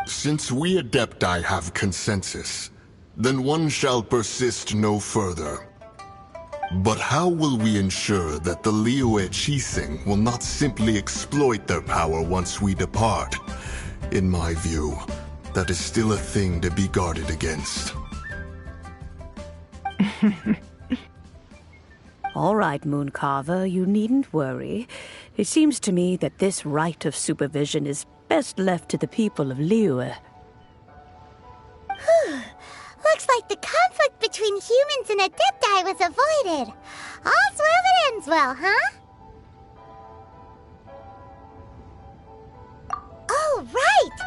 Since we Adepti have consensus, then one shall persist no further. But how will we ensure that the Liyue Qixing will not simply exploit their power once we depart? In my view, that is still a thing to be guarded against. All right, Mooncarver, you needn't worry. It seems to me that this right of supervision is best left to the people of Liyue. Looks like the conflict between humans and Adepti was avoided. All's well that ends well, huh? Oh, right!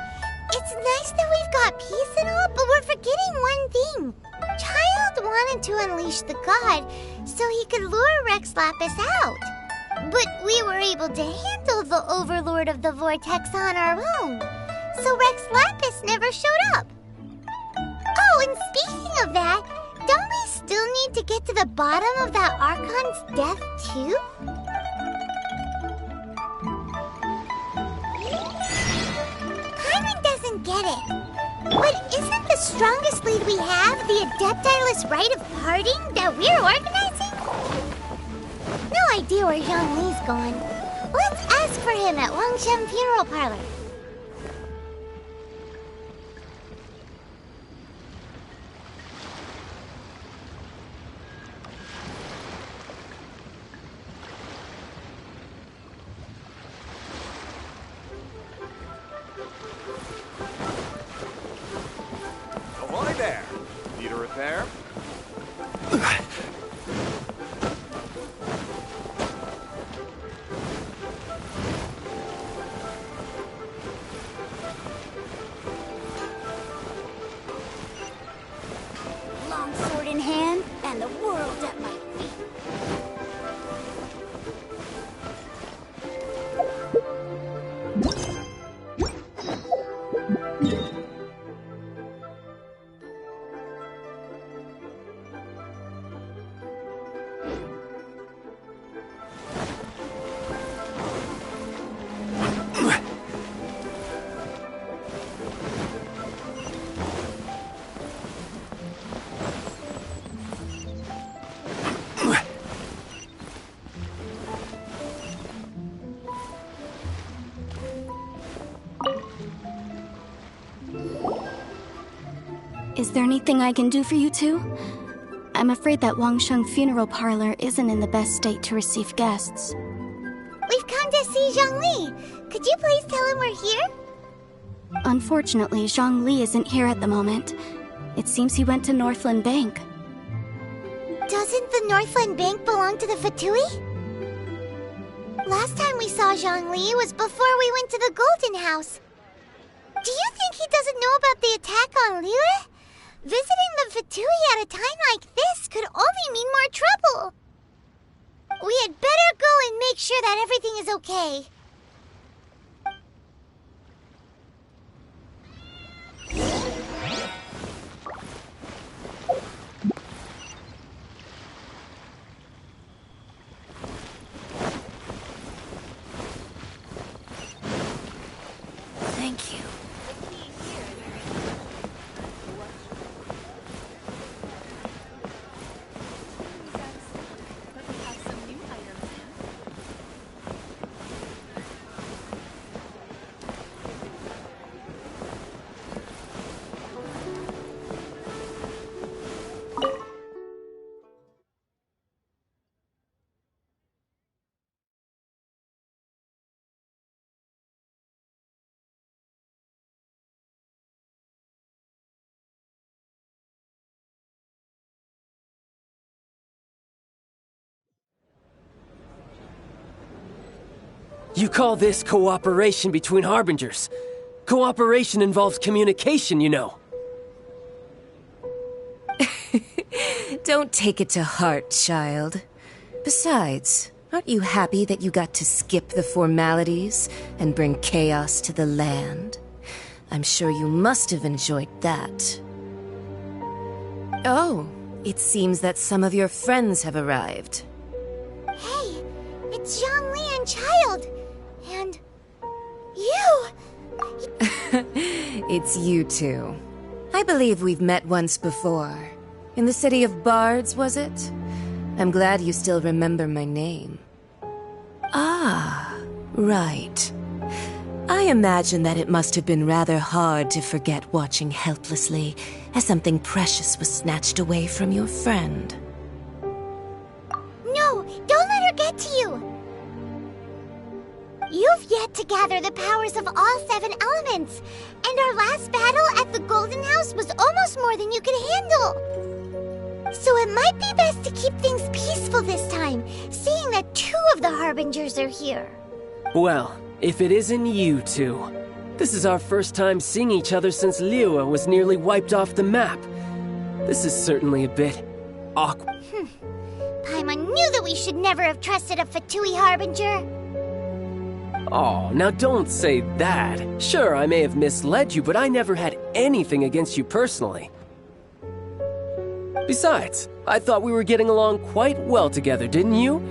It's nice that we've got peace and all, but we're forgetting one thing. Child wanted to unleash the god so he could lure Rex Lapis out. But we were able to handle the Overlord of the Vortex on our own, so Rex Lapis never showed up. Oh, and speaking of that, don't we still need to get to the bottom of that Archon's death, too? Paimon doesn't get it. But isn't the strongest lead we have the Adeptiless rite of parting that we're organizing? No idea where Zhongli's gone. Let's ask for him at Wangshen Funeral Parlor. Ahoy there! Need a repair? Longsword in hand, and the world at my feet. Is there anything I can do for you two? I'm afraid that Wangsheng Funeral Parlor isn't in the best state to receive guests. We've come to see Zhongli. Could you please tell him we're here? Unfortunately, Zhongli isn't here at the moment. It seems he went to Northland Bank. Doesn't the Northland Bank belong to the Fatui? Last time we saw Zhongli was before we went to the Golden House. Do you think he doesn't know about the attack on Liyue? Visiting the Fatui at a time like this could only mean more trouble. We had better go and make sure that everything is okay. You call this cooperation between Harbingers? Cooperation involves communication, you know. Don't take it to heart, child. Besides, aren't you happy that you got to skip the formalities and bring chaos to the land? I'm sure you must have enjoyed that. Oh, it seems that some of your friends have arrived. Hey, it's Zhongli and Child. And... you! It's you two. I believe we've met once before. In the City of Bards, was it? I'm glad you still remember my name. Ah, right. I imagine that it must have been rather hard to forget watching helplessly as something precious was snatched away from your friend. No, don't let her get to you! You've yet to gather the powers of all 7 elements, and our last battle at the Golden House was almost more than you could handle. So it might be best to keep things peaceful this time, seeing that 2 of the Harbingers are here. Well, if it isn't you two. This is our first time seeing each other since Liyue was nearly wiped off the map. This is certainly a bit awkward. Paimon knew that we should never have trusted a Fatui Harbinger. Oh, now don't say that. Sure, I may have misled you, but I never had anything against you personally. Besides, I thought we were getting along quite well together, didn't you?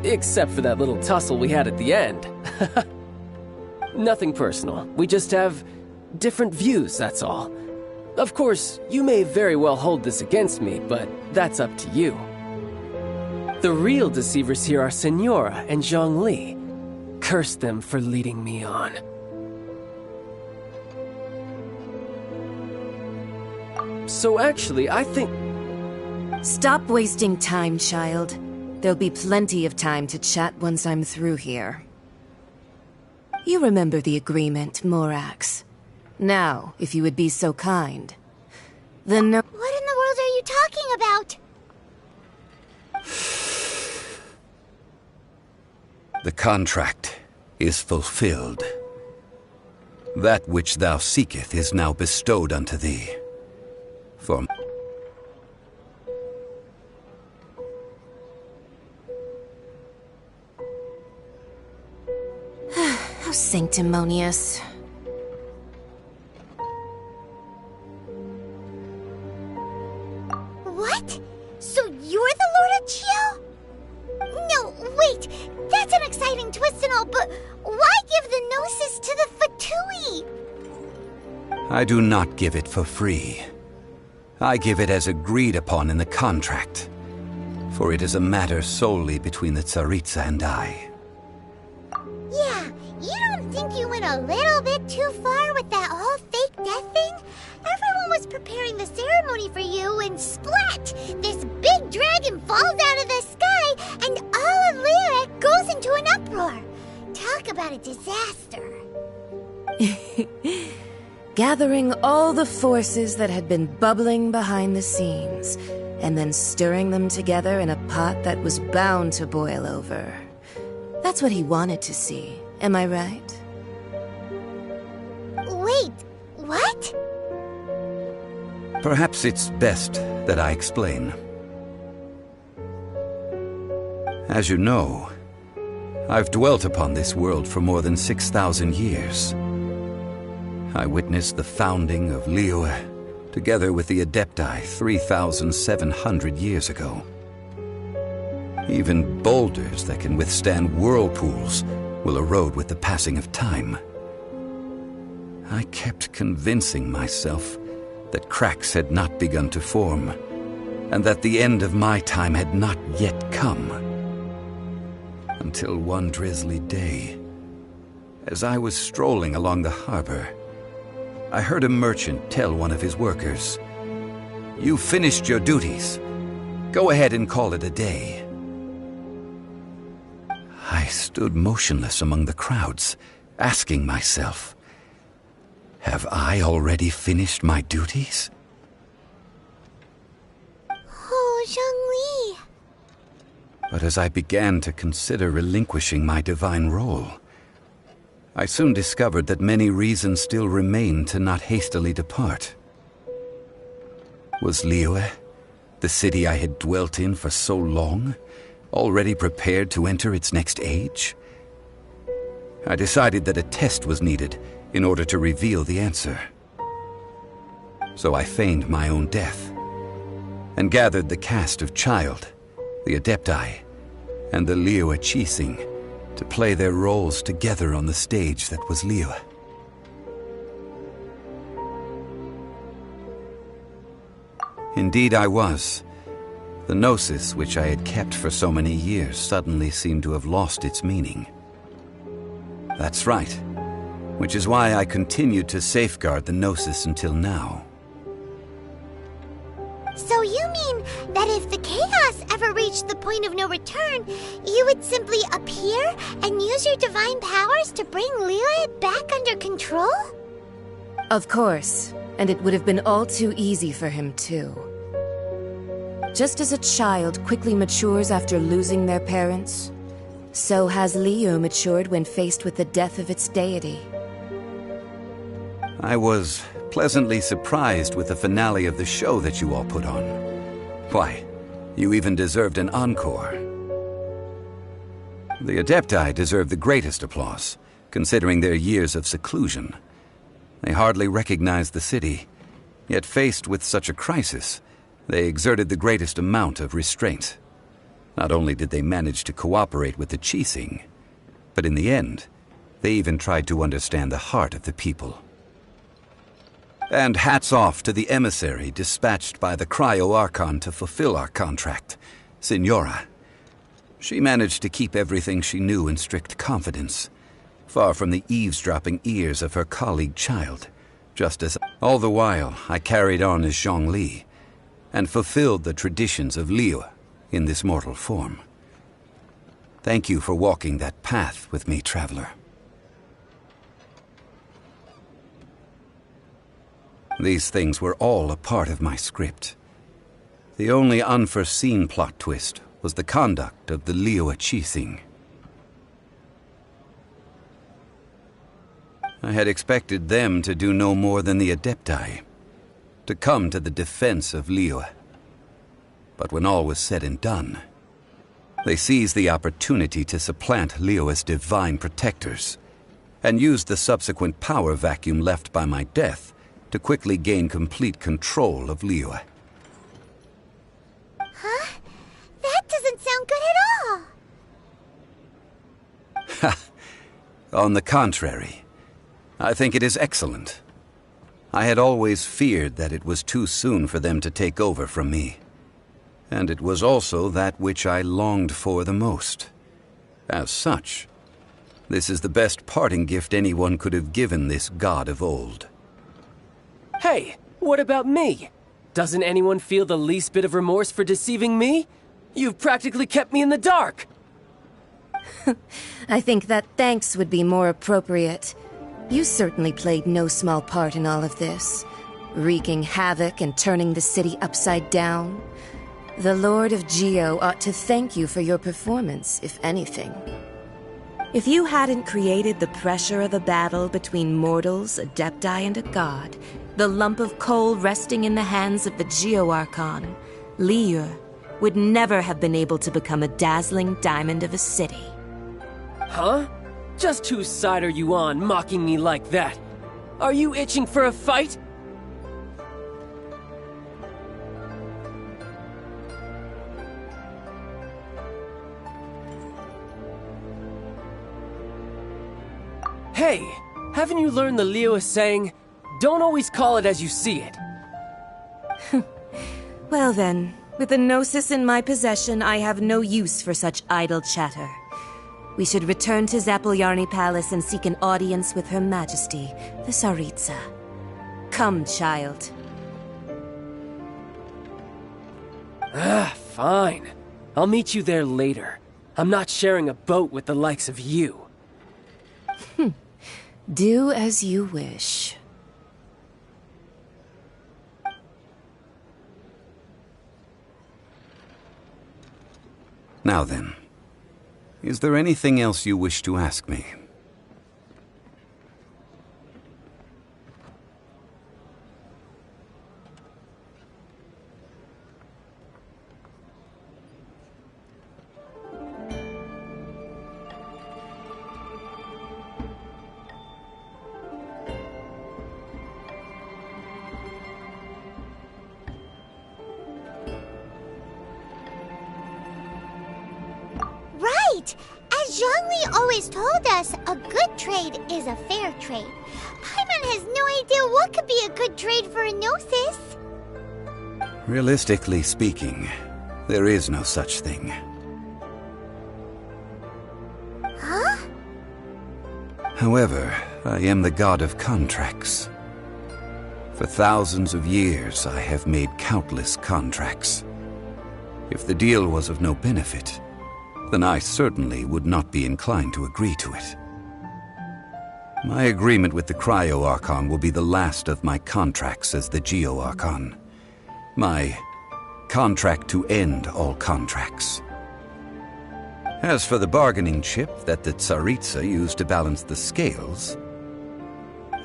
Except for that little tussle we had at the end. Nothing personal. We just have different views, that's all. Of course, you may very well hold this against me, but that's up to you. The real deceivers here are Senora and Zhongli. Curse them for leading me on. So actually, I think... Stop wasting time, child. There'll be plenty of time to chat once I'm through here. You remember the agreement, Morax. Now, if you would be so kind. What in the world are you talking about? The contract is fulfilled. That which thou seeketh is now bestowed unto thee. For... How sanctimonious. What? So you're the Lord of Chio? No, wait! That's an exciting twist and all, but why give the Gnosis to the Fatui? I do not give it for free. I give it as agreed upon in the contract. For it is a matter solely between the Tsaritsa and I. Yeah, you don't think you went a little bit too far with that whole fake death thing? Everyone was preparing the ceremony for you, and splat! This big dragon falls out of the sky, and all of Liyue goes into an uproar. Talk about a disaster. Gathering all the forces that had been bubbling behind the scenes, and then stirring them together in a pot that was bound to boil over. That's what he wanted to see, am I right? Wait, what? Perhaps it's best that I explain. As you know, I've dwelt upon this world for more than 6,000 years. I witnessed the founding of Liyue, together with the Adepti 3,700 years ago. Even boulders that can withstand whirlpools will erode with the passing of time. I kept convincing myself that cracks had not begun to form, and that the end of my time had not yet come. Until one drizzly day, as I was strolling along the harbor, I heard a merchant tell one of his workers, "You finished your duties. Go ahead and call it a day." I stood motionless among the crowds, asking myself, have I already finished my duties? Oh, Zhongli. But as I began to consider relinquishing my divine role, I soon discovered that many reasons still remained to not hastily depart. Was Liyue, the city I had dwelt in for so long, already prepared to enter its next age? I decided that a test was needed in order to reveal the answer. So I feigned my own death, and gathered the cast of Child, the Adepti, and the Liyue Qixing to play their roles together on the stage that was Liyue. Indeed I was. The gnosis which I had kept for so many years suddenly seemed to have lost its meaning. That's right, which is why I continued to safeguard the gnosis until now. So you mean that if the chaos ever reached the point of no return, you would simply appear and use your divine powers to bring Liyue back under control? Of course, and it would have been all too easy for him too. Just as a child quickly matures after losing their parents, so has Liyue matured when faced with the death of its deity. I was pleasantly surprised with the finale of the show that you all put on. Why, you even deserved an encore. The Adepti deserve the greatest applause, considering their years of seclusion. They hardly recognized the city, yet faced with such a crisis, they exerted the greatest amount of restraint. Not only did they manage to cooperate with the Qixing, but in the end, they even tried to understand the heart of the people. And hats off to the emissary dispatched by the Cryo-Archon to fulfill our contract, Signora. She managed to keep everything she knew in strict confidence, far from the eavesdropping ears of her colleague Child, just as all the while I carried on as Zhongli, and fulfilled the traditions of Liyue in this mortal form. Thank you for walking that path with me, traveler. These things were all a part of my script. The only unforeseen plot twist was the conduct of the Liyue Qixing. I had expected them to do no more than the Adepti, to come to the defense of Liyue. But when all was said and done, they seized the opportunity to supplant Liyue's divine protectors, and used the subsequent power vacuum left by my death to quickly gain complete control of Liyue. Huh? That doesn't sound good at all! Ha! On the contrary, I think it is excellent. I had always feared that it was too soon for them to take over from me. And it was also that which I longed for the most. As such, this is the best parting gift anyone could have given this god of old. Hey, what about me? Doesn't anyone feel the least bit of remorse for deceiving me? You've practically kept me in the dark. I think that thanks would be more appropriate. You certainly played no small part in all of this, wreaking havoc and turning the city upside down. The Lord of Geo ought to thank you for your performance, if anything. If you hadn't created the pressure of a battle between mortals, Adepti, and a god, the lump of coal resting in the hands of the Geo-Archon, Liyue, would never have been able to become a dazzling diamond of a city. Huh? Just whose side are you on, mocking me like that? Are you itching for a fight? Hey, haven't you learned the Liyue saying, don't always call it as you see it? Well then, with the Gnosis in my possession, I have no use for such idle chatter. We should return to Zapoljarny Palace and seek an audience with Her Majesty, the Tsaritsa. Come, child. Fine. I'll meet you there later. I'm not sharing a boat with the likes of you. Do as you wish. Now then, is there anything else you wish to ask me? Zhongli always told us a good trade is a fair trade. Paimon has no idea what could be a good trade for a Gnosis. Realistically speaking, there is no such thing. Huh? However, I am the god of contracts. For thousands of years, I have made countless contracts. If the deal was of no benefit, then I certainly would not be inclined to agree to it. My agreement with the Cryo-Archon will be the last of my contracts as the Geo-Archon. My contract to end all contracts. As for the bargaining chip that the Tsaritsa used to balance the scales,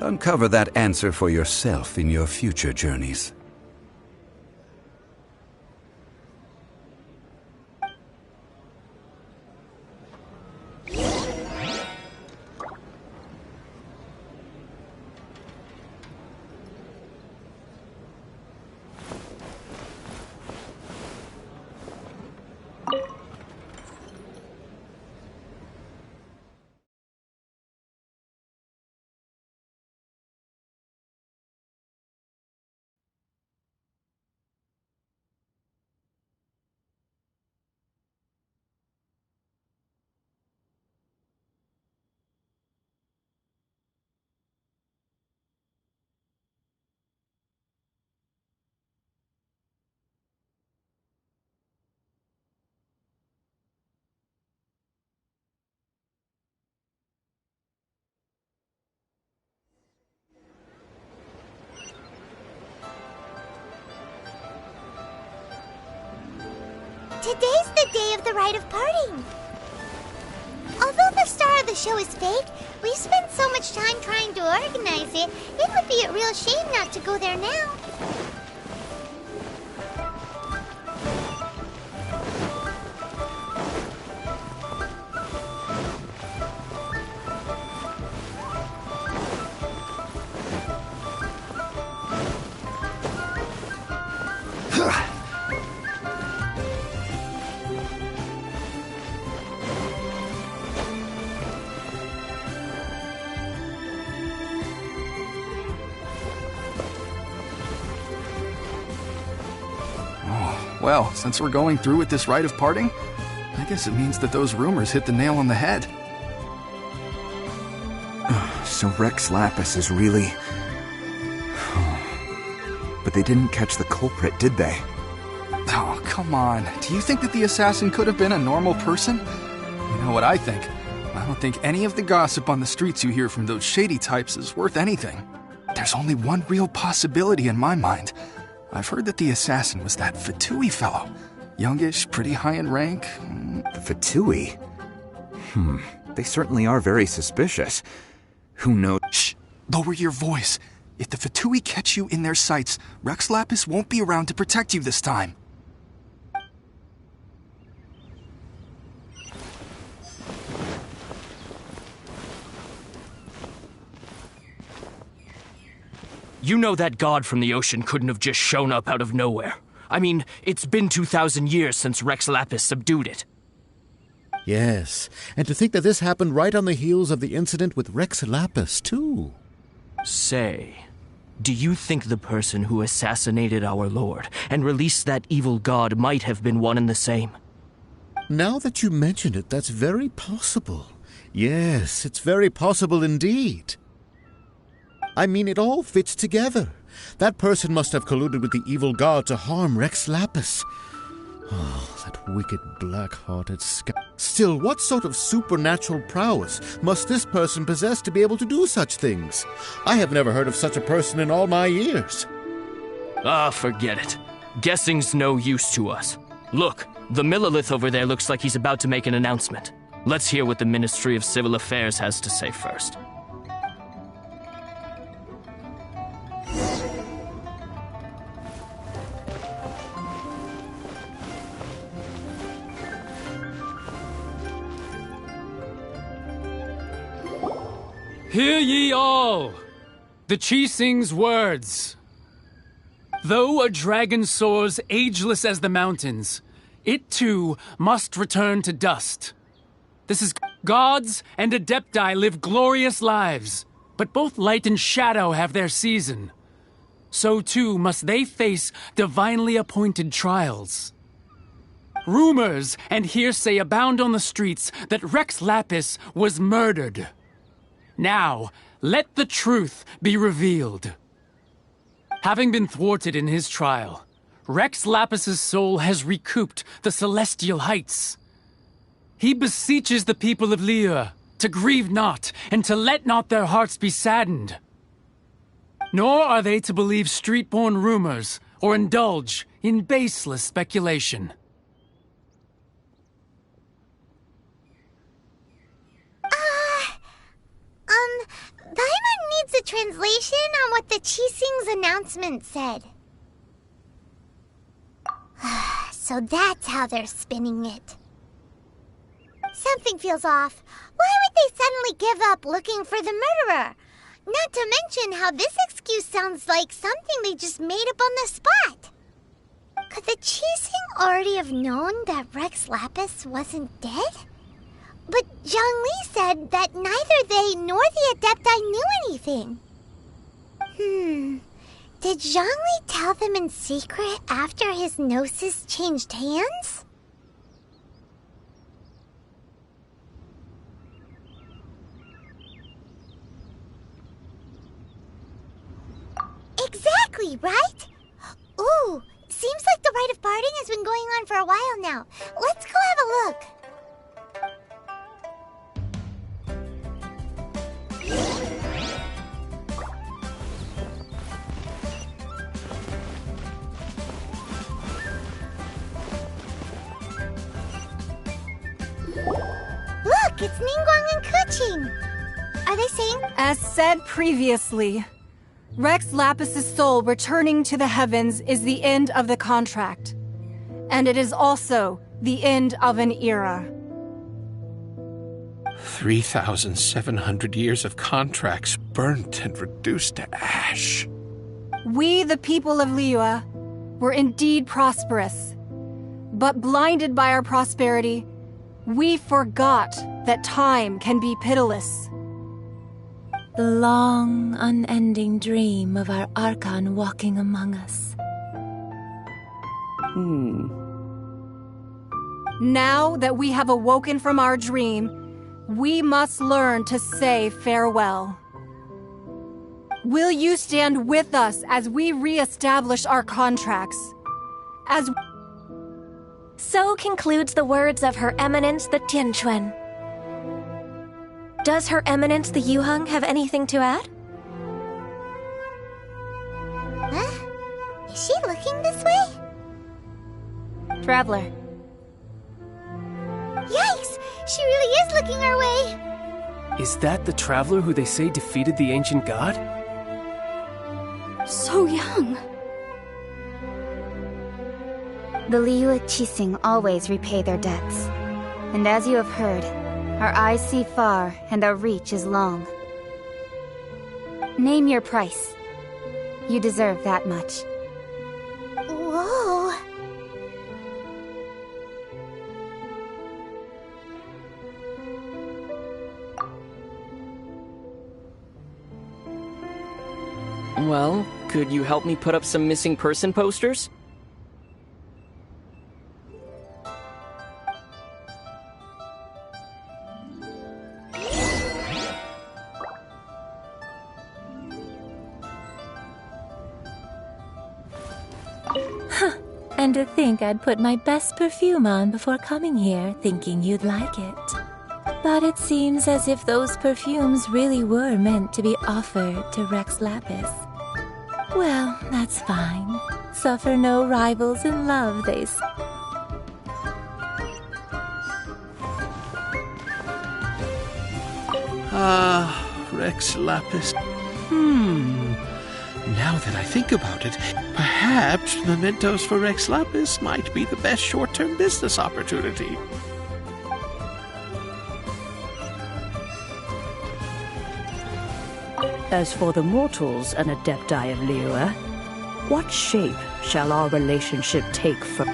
uncover that answer for yourself in your future journeys. Today's the day of the rite of parting. Although the star of the show is fake, we've spent so much time trying to organize it, it would be a real shame not to go there now. Well, since we're going through with this rite of parting, I guess it means that those rumors hit the nail on the head. So Rex Lapis is really... But they didn't catch the culprit, did they? Oh, come on. Do you think that the assassin could have been a normal person? You know what I think? I don't think any of the gossip on the streets you hear from those shady types is worth anything. There's only one real possibility in my mind. I've heard that the assassin was that Fatui fellow. Youngish, pretty high in rank. The Fatui? They certainly are very suspicious. Who knows? Shh! Lower your voice. If the Fatui catch you in their sights, Rex Lapis won't be around to protect you this time. You know that god from the ocean couldn't have just shown up out of nowhere. I mean, it's been 2,000 years since Rex Lapis subdued it. Yes, and to think that this happened right on the heels of the incident with Rex Lapis, too. Say, do you think the person who assassinated our lord and released that evil god might have been one and the same? Now that you mention it, that's very possible. Yes, it's very possible indeed. I mean, it all fits together. That person must have colluded with the evil god to harm Rex Lapis. Oh, that wicked, black-hearted scoundrel. Still, what sort of supernatural prowess must this person possess to be able to do such things? I have never heard of such a person in all my years. Ah, forget it. Guessing's no use to us. Look, the Millilith over there looks like he's about to make an announcement. Let's hear what the Ministry of Civil Affairs has to say first. Hear ye all! The Qixing's words. Though a dragon soars ageless as the mountains, it too must return to dust. This is Gods and Adepti live glorious lives, but both light and shadow have their season. So too must they face divinely appointed trials. Rumors and hearsay abound on the streets that Rex Lapis was murdered. Now, let the truth be revealed. Having been thwarted in his trial, Rex Lapis's soul has recouped the celestial heights. He beseeches the people of Liyue to grieve not and to let not their hearts be saddened. Nor are they to believe street-born rumors or indulge in baseless speculation. Paimon needs a translation on what the Qixing's announcement said. So that's how they're spinning it. Something feels off. Why would they suddenly give up looking for the murderer? Not to mention how this excuse sounds like something they just made up on the spot. Could the Qixing already have known that Rex Lapis wasn't dead? But Zhongli said that neither they nor the Adepti knew anything. Did Zhongli tell them in secret after his gnosis changed hands? Exactly, right? Ooh, seems like the rite of parting has been going on for a while now. Let's go have a look. Look, it's Ningguang and Keqing. Are they saying? As said previously, Rex Lapis's soul returning to the heavens is the end of the contract. And it is also the end of an era. 3,700 years of contracts burnt and reduced to ash. We, the people of Liyue, were indeed prosperous. But blinded by our prosperity, we forgot that time can be pitiless. The long, unending dream of our Archon walking among us. Now that we have awoken from our dream, we must learn to say farewell. Will you stand with us as we re-establish our contracts? So concludes the words of Her Eminence the Tianquan. Does Her Eminence the Yuheng have anything to add? Huh? Is she looking this way? Traveler. Yikes! She really is looking our way! Is that the traveler who they say defeated the ancient god? So young. The Liyue Qixing always repay their debts. And as you have heard, our eyes see far and our reach is long. Name your price. You deserve that much. Whoa! Well, could you help me put up some missing person posters? And to think I'd put my best perfume on before coming here, thinking you'd like it. But it seems as if those perfumes really were meant to be offered to Rex Lapis. Well, that's fine. Suffer no rivals in love, they say. Rex Lapis. Now that I think about it, perhaps mementos for Rex Lapis might be the best short-term business opportunity. As for the mortals and Adepti of Liyue, what shape shall our relationship take from...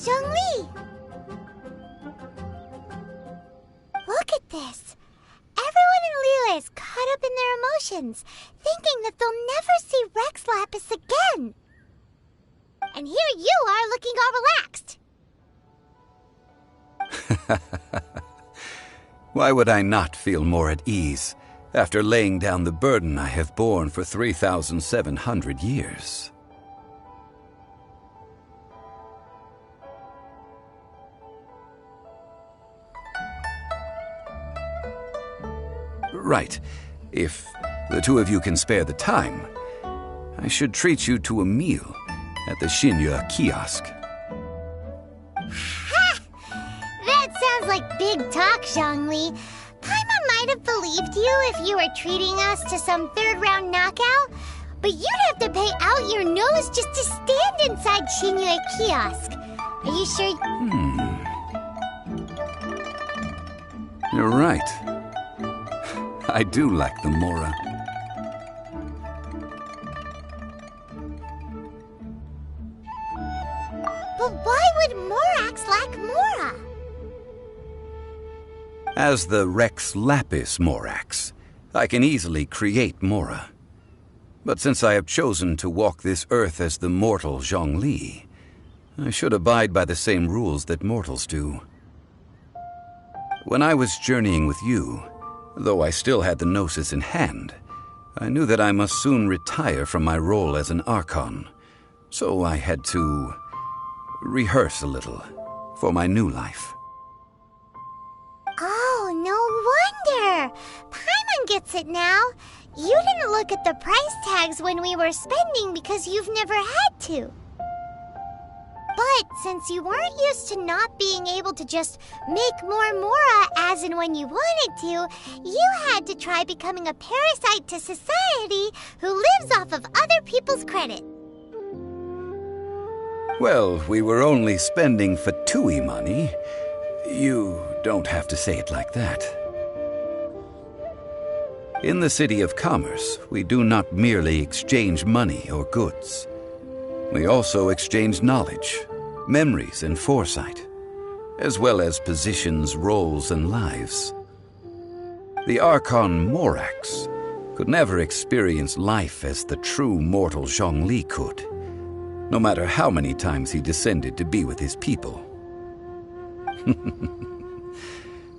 Zhongli! Look at this. Everyone in Liyue is caught up in their emotions, thinking that they'll never see Rex Lapis again. And here you are looking all relaxed. Why would I not feel more at ease after laying down the burden I have borne for 3,700 years? Right. If the two of you can spare the time, I should treat you to a meal at the Xinyue kiosk. Ha! That sounds like big talk, Zhongli. Paimon might have believed you if you were treating us to some third-round knockout, but you'd have to pay out your nose just to stand inside Xinyue kiosk. Are you sure? You're right. I do like the Mora. But why would Morax lack Mora? As the Rex Lapis Morax, I can easily create Mora. But since I have chosen to walk this earth as the mortal Zhongli, I should abide by the same rules that mortals do. When I was journeying with you, though I still had the Gnosis in hand, I knew that I must soon retire from my role as an Archon, so I had to rehearse a little for my new life. Oh, no wonder! Paimon gets it now. You didn't look at the price tags when we were spending because you've never had to. But since you weren't used to not being able to just make more Mora as and when you wanted to, you had to try becoming a parasite to society who lives off of other people's credit. Well, we were only spending Fatui money. You don't have to say it like that. In the City of Commerce, we do not merely exchange money or goods. We also exchange knowledge, memories, and foresight, as well as positions, roles, and lives. The Archon Morax could never experience life as the true mortal Zhongli could, no matter how many times he descended to be with his people.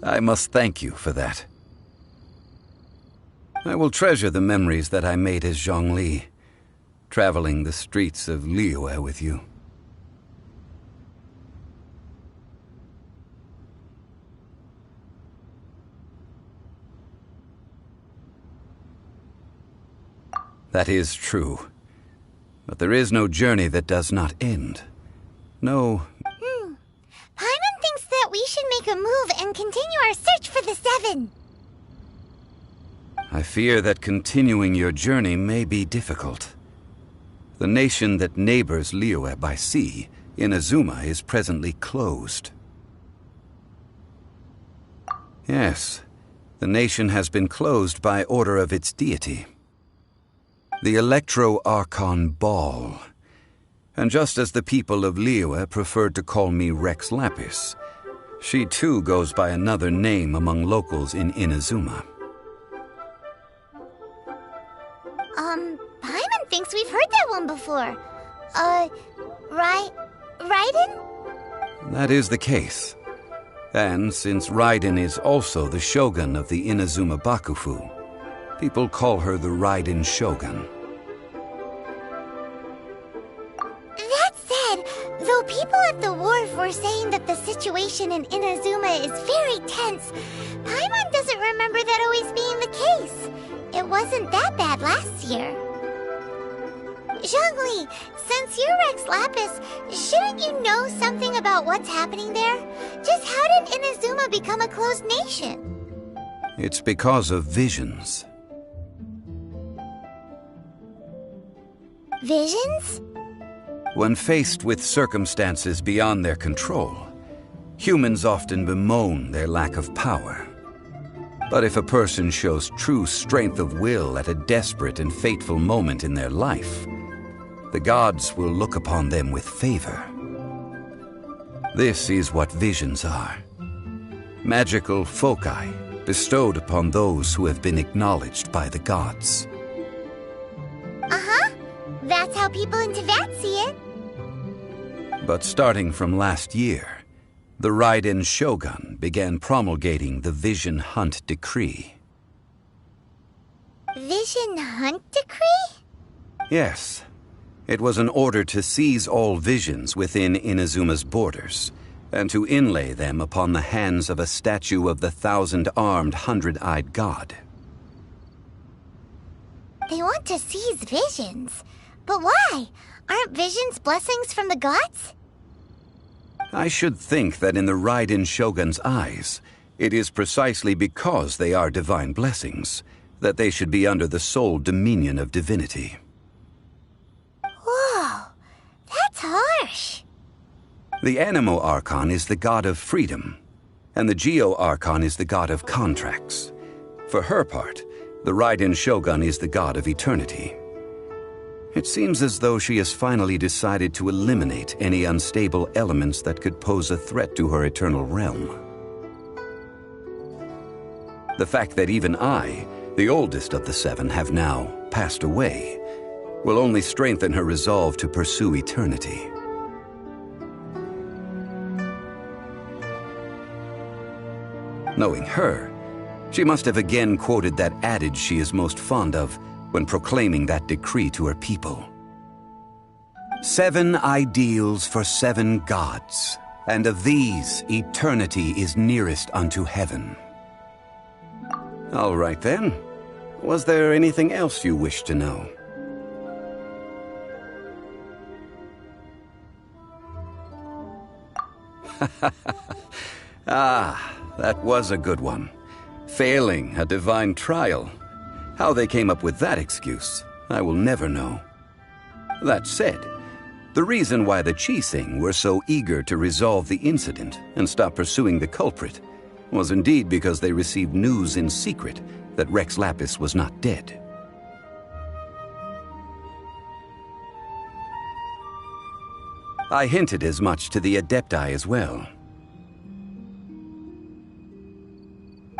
I must thank you for that. I will treasure the memories that I made as Zhongli, traveling the streets of Liyue with you. That is true. But there is no journey that does not end. No. Paimon thinks that we should make a move and continue our search for the Seven. I fear that continuing your journey may be difficult. The nation that neighbors Liyue by sea, Inazuma, is presently closed. Yes, the nation has been closed by order of its deity, the Electro-Archon Ball. And just as the people of Liyue preferred to call me Rex Lapis, she too goes by another name among locals in Inazuma. Paimon thinks we've heard that one before. Raiden? That is the case. And since Raiden is also the shogun of the Inazuma Bakufu, people call her the Raiden Shogun. That said, though people at the wharf were saying that the situation in Inazuma is very tense, Paimon doesn't remember that always being the case. It wasn't that bad last year. Zhongli, since you're Rex Lapis, shouldn't you know something about what's happening there? Just how did Inazuma become a closed nation? It's because of visions. Visions? When faced with circumstances beyond their control, humans often bemoan their lack of power. But if a person shows true strength of will at a desperate and fateful moment in their life, the gods will look upon them with favor. This is what visions are. Magical foci bestowed upon those who have been acknowledged by the gods. Uh-huh. That's how people in Teyvat see it. But starting from last year, the Raiden Shogun began promulgating the Vision Hunt Decree. Vision Hunt Decree? Yes. It was an order to seize all visions within Inazuma's borders, and to inlay them upon the hands of a statue of the 1,000-armed, 100-eyed god. They want to seize visions. But why? Aren't visions blessings from the gods? I should think that in the Raiden Shogun's eyes, it is precisely because they are divine blessings that they should be under the sole dominion of divinity. Whoa, that's harsh. The Animo Archon is the god of freedom, and the Geo Archon is the god of contracts. For her part, the Raiden Shogun is the god of eternity. It seems as though she has finally decided to eliminate any unstable elements that could pose a threat to her eternal realm. The fact that even I, the oldest of the seven, have now passed away will only strengthen her resolve to pursue eternity. Knowing her, she must have again quoted that adage she is most fond of when proclaiming that decree to her people. 7 ideals for 7 gods, and of these, eternity is nearest unto heaven. All right then. Was there anything else you wished to know? Ah, that was a good one. Failing a divine trial. How they came up with that excuse, I will never know. That said, the reason why the Qixing were so eager to resolve the incident and stop pursuing the culprit was indeed because they received news in secret that Rex Lapis was not dead. I hinted as much to the Adepti as well.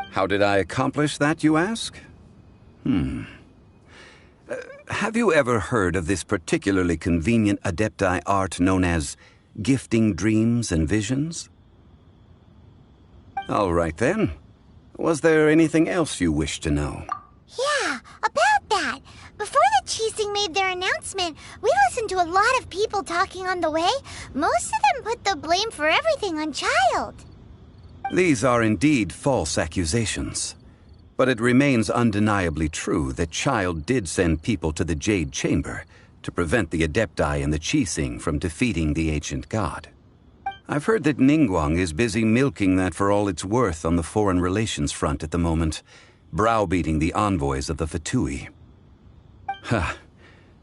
How did I accomplish that, you ask? Have you ever heard of this particularly convenient Adepti art known as gifting dreams and visions? All right then. Was there anything else you wished to know? Yeah, about that. Before the Qixing made their announcement, we listened to a lot of people talking on the way. Most of them put the blame for everything on Child. These are indeed false accusations. But it remains undeniably true that Child did send people to the Jade Chamber to prevent the Adepti and the Qixing from defeating the ancient god. I've heard that Ningguang is busy milking that for all it's worth on the foreign relations front at the moment, browbeating the envoys of the Fatui. Ha!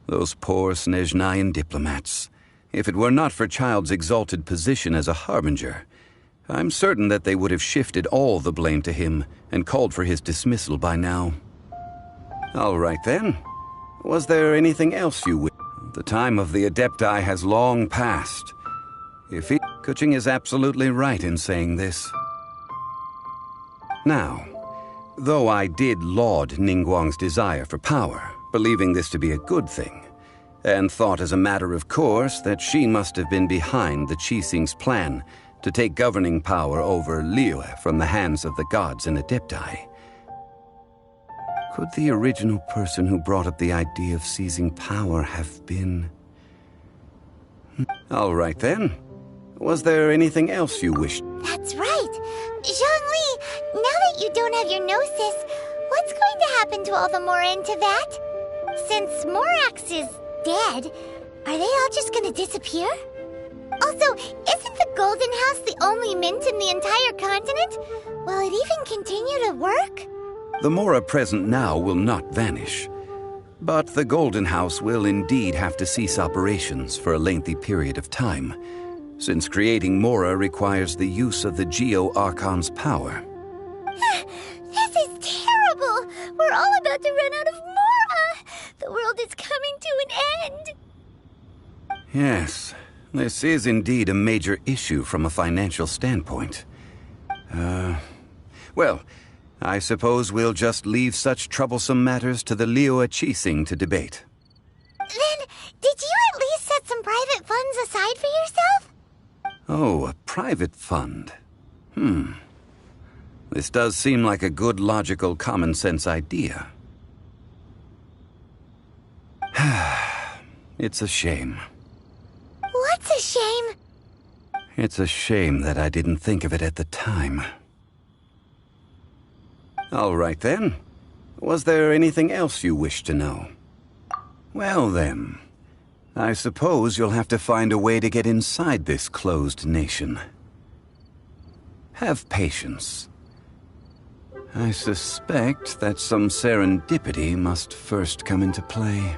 Those poor Snezhnayan diplomats. If it were not for Child's exalted position as a harbinger, I'm certain that they would have shifted all the blame to him and called for his dismissal by now. All right then. Was there anything else you wished? The time of the Adepti has long passed. If Kuching is absolutely right in saying this. Now, though I did laud Ningguang's desire for power, believing this to be a good thing, and thought as a matter of course that she must have been behind the Qixing's plan to take governing power over Liyue from the hands of the gods and Adepti. Could the original person who brought up the idea of seizing power have been... All right then. Was there anything else you wished? That's right. Zhongli, now that you don't have your gnosis, what's going to happen to all the Mora in Teyvat? Since Morax is dead, are they all just going to disappear? Also, isn't the Golden House the only mint in the entire continent? Will it even continue to work? The Mora present now will not vanish. But the Golden House will indeed have to cease operations for a lengthy period of time, since creating Mora requires the use of the Geo Archon's power. This is terrible! We're all about to run out of Mora! The world is coming to an end! Yes, This is indeed a major issue from a financial standpoint. Well, I suppose we'll just leave such troublesome matters to the Liyue Qixing to debate. Then, did you at least set some private funds aside for yourself? Oh, a private fund. This does seem like a good, logical, common-sense idea. It's a shame. What's a shame? It's a shame that I didn't think of it at the time. All right, then. Was there anything else you wish to know? Well, then. I suppose you'll have to find a way to get inside this closed nation. Have patience. I suspect that some serendipity must first come into play.